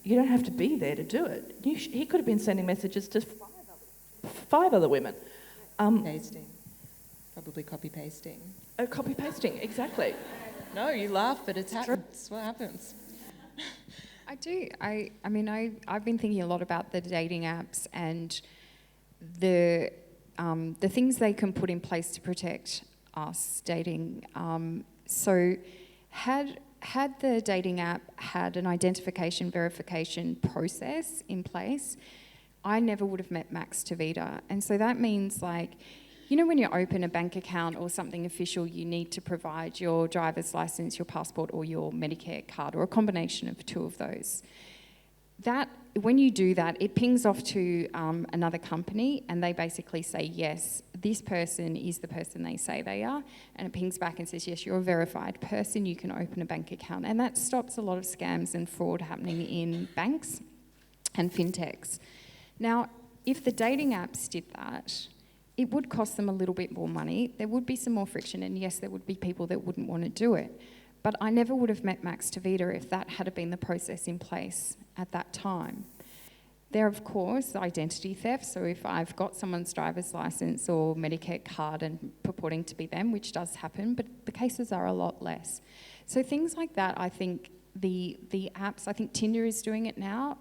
You don't have to be there to do it. He could have been sending messages to five other women. Pasting. Probably copy-pasting. Copy-pasting, exactly. No, you laugh, but it's what happens. I do. I mean, I've been thinking a lot about the dating apps and the things they can put in place to protect us dating. So had the dating app had an identification verification process in place, I never would have met Max Tavita. And so that means, like, you know, when you open a bank account or something official, you need to provide your driver's license, your passport, or your Medicare card, or a combination of two of those. That, when you do that, it pings off to another company, and they basically say, yes, this person is the person they say they are, and it pings back and says, yes, you're a verified person, you can open a bank account. And that stops a lot of scams and fraud happening in banks and fintechs. Now, if the dating apps did that, it would cost them a little bit more money, there would be some more friction, and yes, there would be people that wouldn't want to do it. But I never would have met Max Tavita if that had been the process in place at that time. There, of course, identity theft. So if I've got someone's driver's license or Medicare card and purporting to be them, which does happen, but the cases are a lot less. So things like that, I think the apps, I think Tinder is doing it now.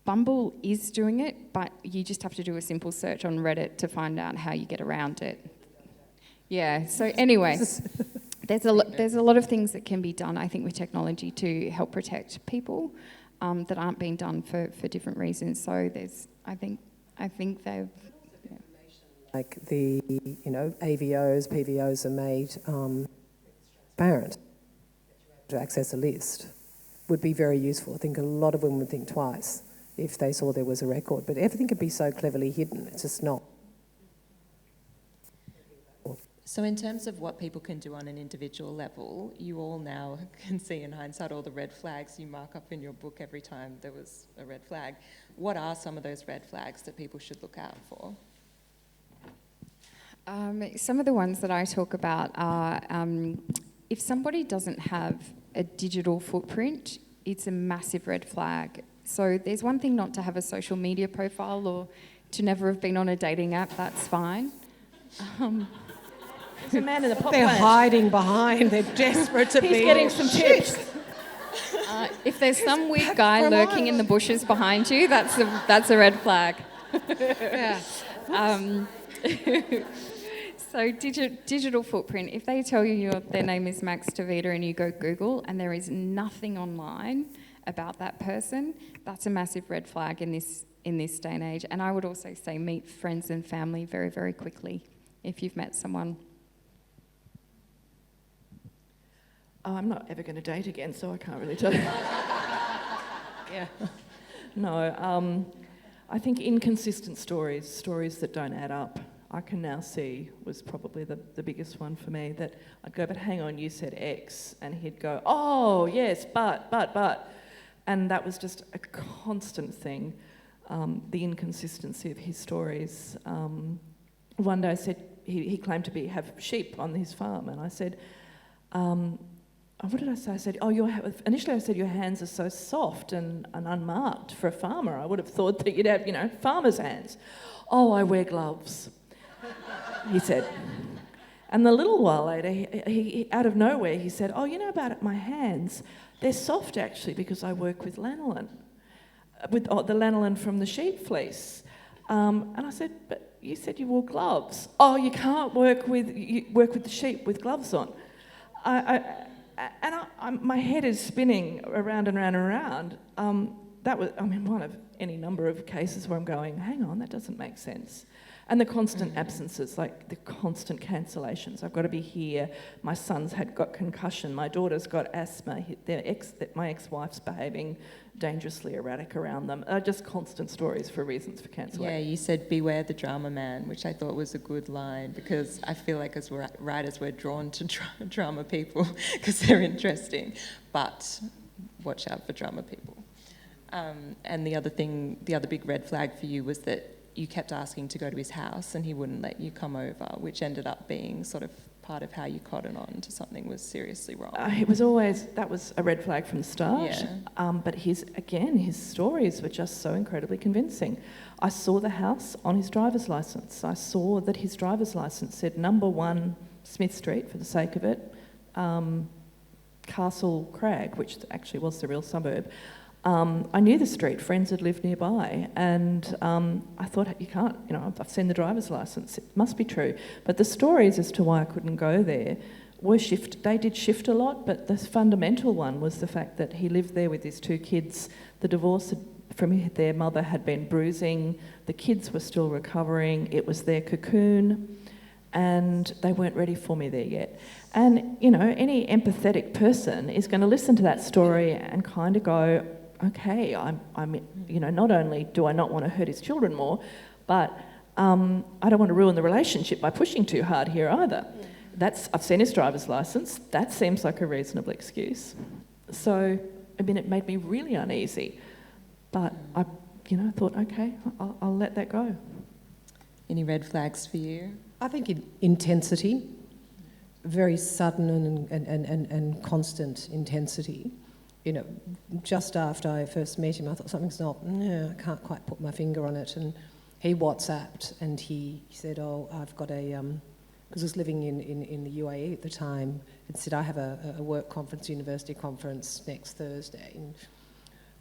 Bumble is doing it, but you just have to do a simple search on Reddit to find out how you get around it. Yeah, so anyway, there's a lot of things that can be done, I think, with technology to help protect people that aren't being done for different reasons. So I think they've... Yeah. Like the, AVOs, PVOs are made transparent to access a list would be very useful. I think a lot of women would think twice if they saw there was a record, but everything could be so cleverly hidden, it's just not. So in terms of what people can do on an individual level, you all now can see in hindsight all the red flags you mark up in your book every time there was a red flag. What are some of those red flags that people should look out for? Some of the ones that I talk about are if somebody doesn't have a digital footprint, it's a massive red flag. So there's one thing not to have a social media profile or to never have been on a dating app, that's fine. There's a man in the pop They're plant. hiding behind, they're desperate to be... He's getting some tips. If there's some weird guy lurking in the bushes behind you, that's a red flag. Yeah. So digital footprint, if they tell you their name is Max Tavita and you go Google and there is nothing online about that person, that's a massive red flag in this day and age. And I would also say meet friends and family very, very quickly if you've met someone. I'm not ever going to date again, so I can't really tell you. Yeah. No, I think inconsistent stories that don't add up, I can now see was probably the biggest one for me, that I'd go, but hang on, you said X, and he'd go, oh, yes, but. And that was just a constant thing, the inconsistency of his stories. One day I said, he claimed to have sheep on his farm, and I said, what did I say? I said, initially I said, your hands are so soft and unmarked for a farmer. I would have thought that you'd have, farmer's hands. Oh, I wear gloves, he said. And a little while later, he out of nowhere, he said, about my hands, they're soft actually because I work with lanolin, with the lanolin from the sheep fleece. And I said, but you said you wore gloves. Oh, you can't work with the sheep with gloves on. My head is spinning around and around and around. That was, one of any number of cases where I'm going, hang on, that doesn't make sense. And the constant absences, like the constant cancellations. I've got to be here. My son's got concussion. My daughter's got asthma. My ex-wife's behaving dangerously erratic around them. Just constant stories for reasons for cancellation. Yeah, you said beware the drama man, which I thought was a good line because I feel like as writers we're drawn to drama people because they're interesting, but watch out for drama people. And the other big red flag for you was that you kept asking to go to his house and he wouldn't let you come over, which ended up being sort of part of how you cotton on to something was seriously wrong. That was a red flag from the start. Yeah. But his stories were just so incredibly convincing. I saw the house on his driver's licence. I saw that his driver's licence said number 1 Smith Street, for the sake of it, Castle Crag, which actually was the real suburb. I knew the street, friends had lived nearby, and I thought, you can't, I've seen the driver's licence, it must be true. But the stories as to why I couldn't go there were they did shift a lot, but the fundamental one was the fact that he lived there with his 2 kids. The divorce from their mother had been bruising, the kids were still recovering, it was their cocoon, and they weren't ready for me there yet. And, any empathetic person is going to listen to that story and kind of go, okay, I'm not only do I not want to hurt his children more, but I don't want to ruin the relationship by pushing too hard here either. I've seen his driver's licence. That seems like a reasonable excuse. So, it made me really uneasy. But I thought, okay, I'll let that go. Any red flags for you? I think intensity, very sudden and constant intensity. Just after I first met him, I thought something's not, I can't quite put my finger on it. And he WhatsApped and he said, I've got because I was living in the UAE at the time, and said, I have a work conference, university conference next Thursday, and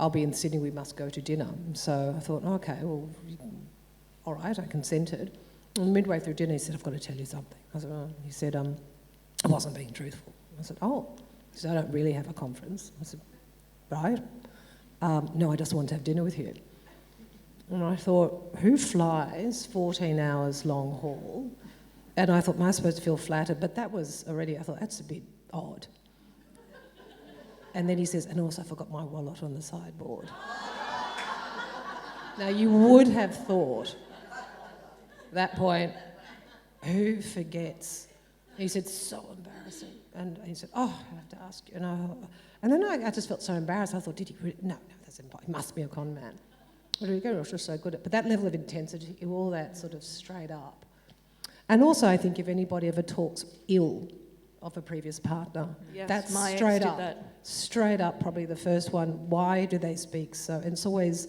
I'll be in Sydney, we must go to dinner. So I thought, okay, well, all right, I consented. And midway through dinner, he said, I've got to tell you something. I said, oh. He said, I wasn't being truthful. I said, oh. He said, I don't really have a conference. I said, right. No, I just want to have dinner with you. And I thought, who flies 14 hours long haul? And I thought, am I supposed to feel flattered? But that was already, I thought, that's a bit odd. And then he says, and also I forgot my wallet on the sideboard. Now, you would have thought, at that point, who forgets? He said, so embarrassing. And he said, oh, I have to ask you. And then I just felt so embarrassed. I thought, did he really? No, that's impossible. He must be a con man. Where did he go? I was just so good at. But that level of intensity, all that sort of straight up. And also, I think if anybody ever talks ill of a previous partner, yes, that's my straight ex did up. That. Straight up, probably the first one. Why do they speak so? And it's always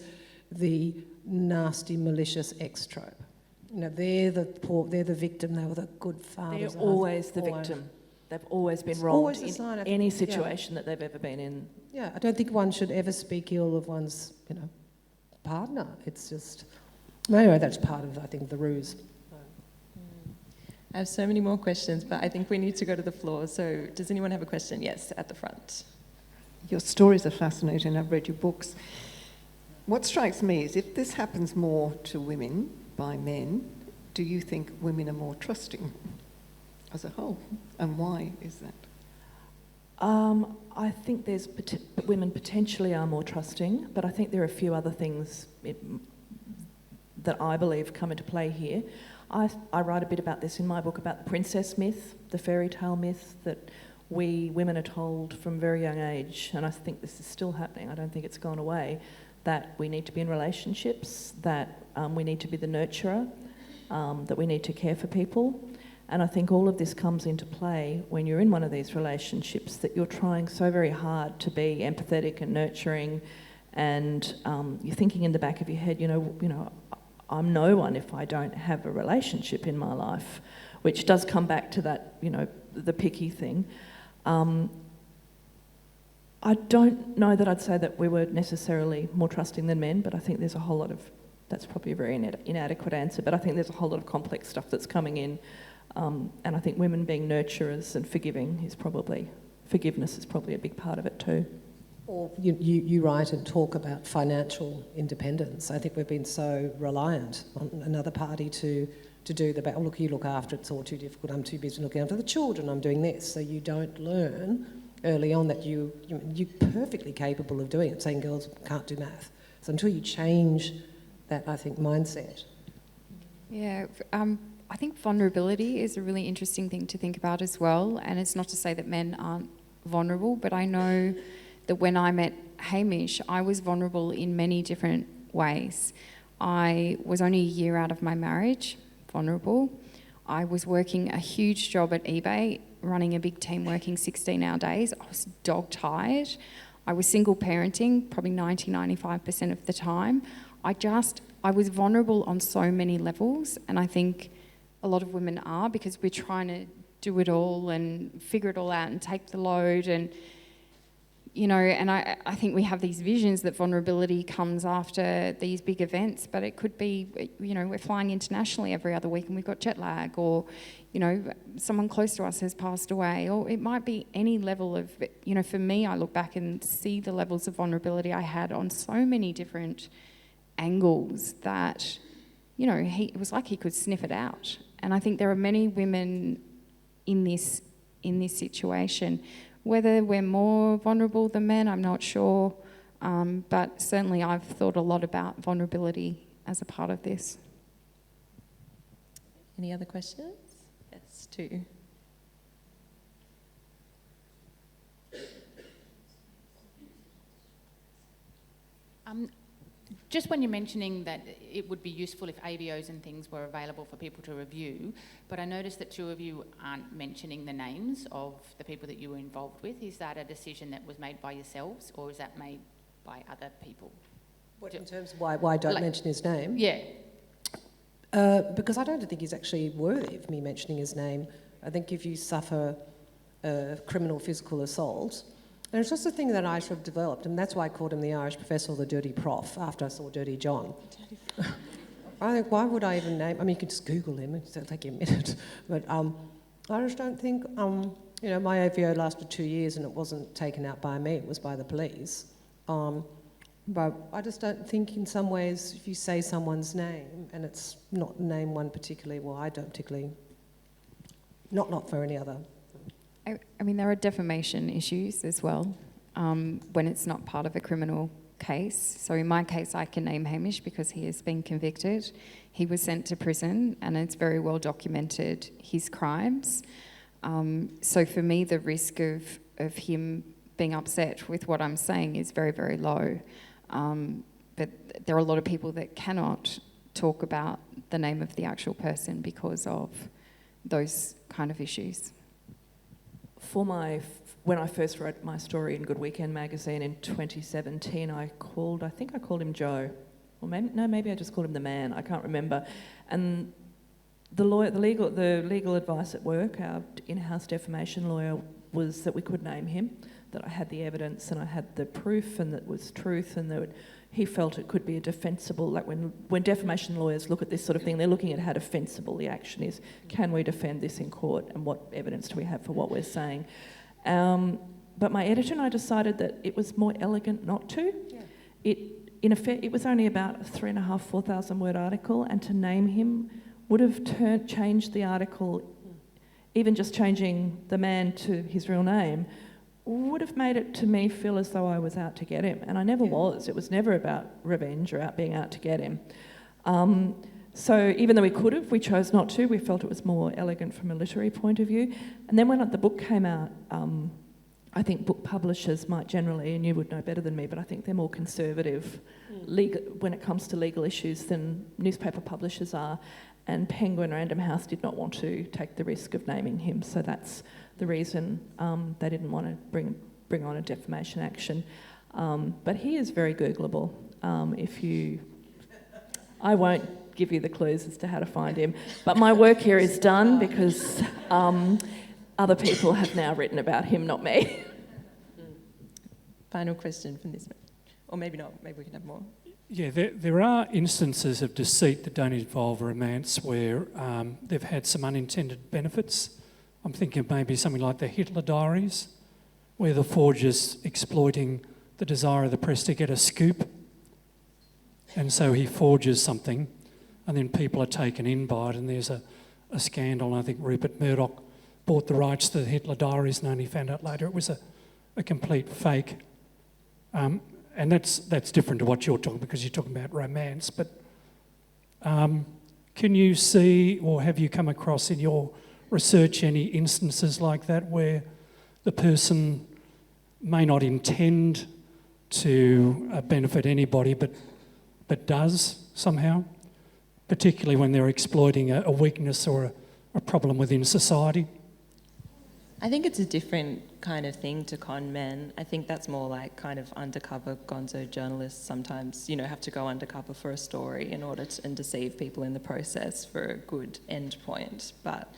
the nasty, malicious ex trope. You know, they're the victim. They were the good fathers. They're always the victim. They've always been wronged in any situation that they've ever been in. Yeah, I don't think one should ever speak ill of one's, partner. It's just, anyway, that's part of, I think, the ruse. I have so many more questions, but I think we need to go to the floor. So does anyone have a question? Yes, at the front. Your stories are fascinating. I've read your books. What strikes me is if this happens more to women by men, do you think women are more trusting as a whole? And why is that? I think women potentially are more trusting, but I think there are a few other things that I believe come into play here. I write a bit about this in my book, about the princess myth, the fairy tale myth that we women are told from a very young age, and I think this is still happening. I don't think it's gone away, that we need to be in relationships, that we need to be the nurturer, that we need to care for people. And I think all of this comes into play when you're in one of these relationships, that you're trying so very hard to be empathetic and nurturing, and you're thinking in the back of your head, I'm no one if I don't have a relationship in my life, which does come back to that, the picky thing. I don't know that I'd say that we were necessarily more trusting than men, but I think there's a whole lot of, that's probably a very inadequate answer, but I think there's a whole lot of complex stuff that's coming in. And I think women being nurturers and forgiving forgiveness is probably a big part of it too. Or you write and talk about financial independence. I think we've been so reliant on another party to do look, you look after it, it's all too difficult, I'm too busy looking after the children, I'm doing this. So you don't learn early on that you're perfectly capable of doing it, saying girls can't do math. So until you change that, I think, mindset. Yeah, I think vulnerability is a really interesting thing to think about as well. And it's not to say that men aren't vulnerable, but I know that when I met Hamish, I was vulnerable in many different ways. I was only a year out of my marriage, vulnerable. I was working a huge job at eBay, running a big team, working 16-hour days. I was dog-tired. I was single parenting, probably 95% of the time. I was vulnerable on so many levels, and I think a lot of women are, because we're trying to do it all and figure it all out and take the load, and and I think we have these visions that vulnerability comes after these big events, but it could be, we're flying internationally every other week and we've got jet lag, or, someone close to us has passed away, or it might be any level of, for me, I look back and see the levels of vulnerability I had on so many different angles that, it was like he could sniff it out. And I think there are many women in this situation. Whether we're more vulnerable than men, I'm not sure. But certainly I've thought a lot about vulnerability as a part of this. Any other questions? Yes, two. Just when you're mentioning that it would be useful if AVOs and things were available for people to review, but I noticed that two of you aren't mentioning the names of the people that you were involved with. Is that a decision that was made by yourselves, or is that made by other people? What, in terms of why don't mention his name? Yeah. Because I don't think he's actually worthy of me mentioning his name. I think if you suffer criminal physical assault, and it's just a thing that I sort of developed, and that's why I called him the Irish professor or the dirty prof after I saw Dirty John. I think, why would I even name... I mean, you could just Google him, it'll take you a minute. But I just don't think... you know, my AVO lasted 2 years and it wasn't taken out by me, it was by the police. But I just don't think in some ways if you say someone's name and it's not name one particularly, well, I don't particularly... Not for any other. I mean, there are defamation issues as well when it's not part of a criminal case. So in my case, I can name Hamish because he has been convicted. He was sent to prison and it's very well documented his crimes. So for me, the risk of him being upset with what I'm saying is very, very low. But there are a lot of people that cannot talk about the name of the actual person because of those kind of issues. When I first wrote my story in Good Weekend magazine in 2017, I think I called him Joe, or maybe I just called him the man. I can't remember. And the legal advice at work, our in-house defamation lawyer, was that we could name him, that I had the evidence and I had the proof, and that was truth, and that he felt it could be a defensible. Like when defamation lawyers look at this sort of thing, they're looking at how defensible the action is. Can we defend this in court, and what evidence do we have for what we're saying? But my editor and I decided that it was more elegant not to. Yeah. In effect, it was only about a 3,500, 4,000 word article, and to name him would have changed the article, even just changing the man to his real name, would have made it to me feel as though I was out to get him. And I never was. It was never about revenge or being out to get him. So even though we could have, we chose not to. We felt it was more elegant from a literary point of view. And then when the book came out, I think book publishers might generally, and you would know better than me, but I think they're more conservative when it comes to legal issues than newspaper publishers are. And Penguin Random House did not want to take the risk of naming him, so that's the reason they didn't want to bring on a defamation action. But he is very Googleable. I won't give you the clues as to how to find him, but my work here is done because other people have now written about him, not me. Final question from this, or maybe not, maybe we can have more. Yeah, there are instances of deceit that don't involve romance where they've had some unintended benefits. I'm thinking of maybe something like the Hitler Diaries, where the forger's exploiting the desire of the press to get a scoop, and so he forges something, and then people are taken in by it, and there's a scandal. And I think Rupert Murdoch bought the rights to the Hitler Diaries and only found out later it was a complete fake. And that's different to what you're talking, because you're talking about romance. But can you see, or have you come across in your research any instances like that where the person may not intend to benefit anybody, but does somehow, particularly when they're exploiting a weakness or a problem within society? I think it's a different kind of thing to con men. I think that's more like kind of undercover gonzo journalists sometimes, have to go undercover for a story in order to and deceive people in the process for a good end point. But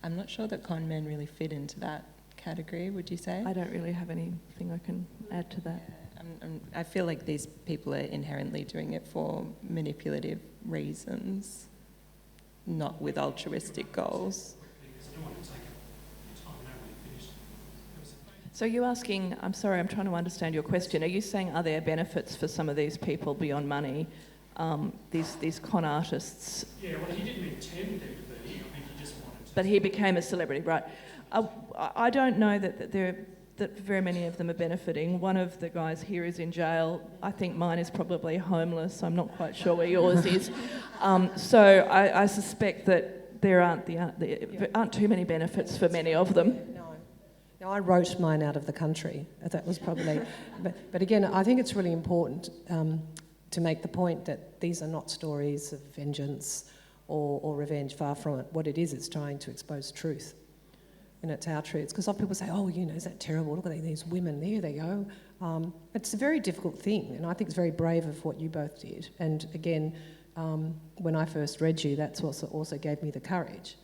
I'm not sure that con men really fit into that category, would you say? I don't really have anything I can add to that. Yeah, I feel like these people are inherently doing it for manipulative reasons, not with altruistic goals. So you're asking, I'm sorry, I'm trying to understand your question. Are you saying, are there benefits for some of these people beyond money, these con artists? Yeah, well, he didn't intend there to be. I mean, he just wanted to. But he became a celebrity, right? I don't know that very many of them are benefiting. One of the guys here is in jail. I think mine is probably homeless. I'm not quite sure where yours is. So I suspect that there aren't too many benefits for many of them. No, I wrote mine out of the country. That was probably... But again, I think it's really important to make the point that these are not stories of vengeance or revenge, far from it. What it is, it's trying to expose truth. And it's our truths. Because some people say, is that terrible? Look at these women, there they go. It's a very difficult thing, and I think it's very brave of what you both did. And again, when I first read you, that's what also gave me the courage.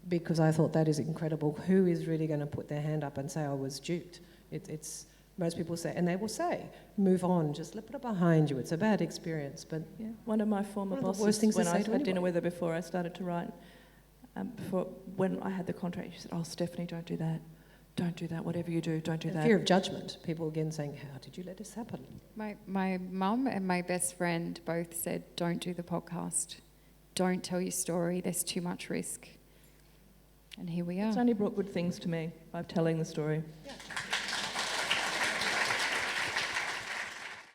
Because I thought that is incredible. Who is really going to put their hand up and say I was duped? It's Most people say, and they will say, move on, just put it behind you. It's a bad experience, but Yeah, one of my former one of the bosses, worst things to when I say to had dinner anybody. with her before I started to write, when I had the contract, she said, "Oh, Stephanie, don't do that. Don't do that. Whatever you do, don't do that." fear of judgment. People again saying, how did you let this happen? My mum and my best friend both said, don't do the podcast. Don't tell your story. There's too much risk. And here we are. It's only brought good things to me by telling the story. Yeah.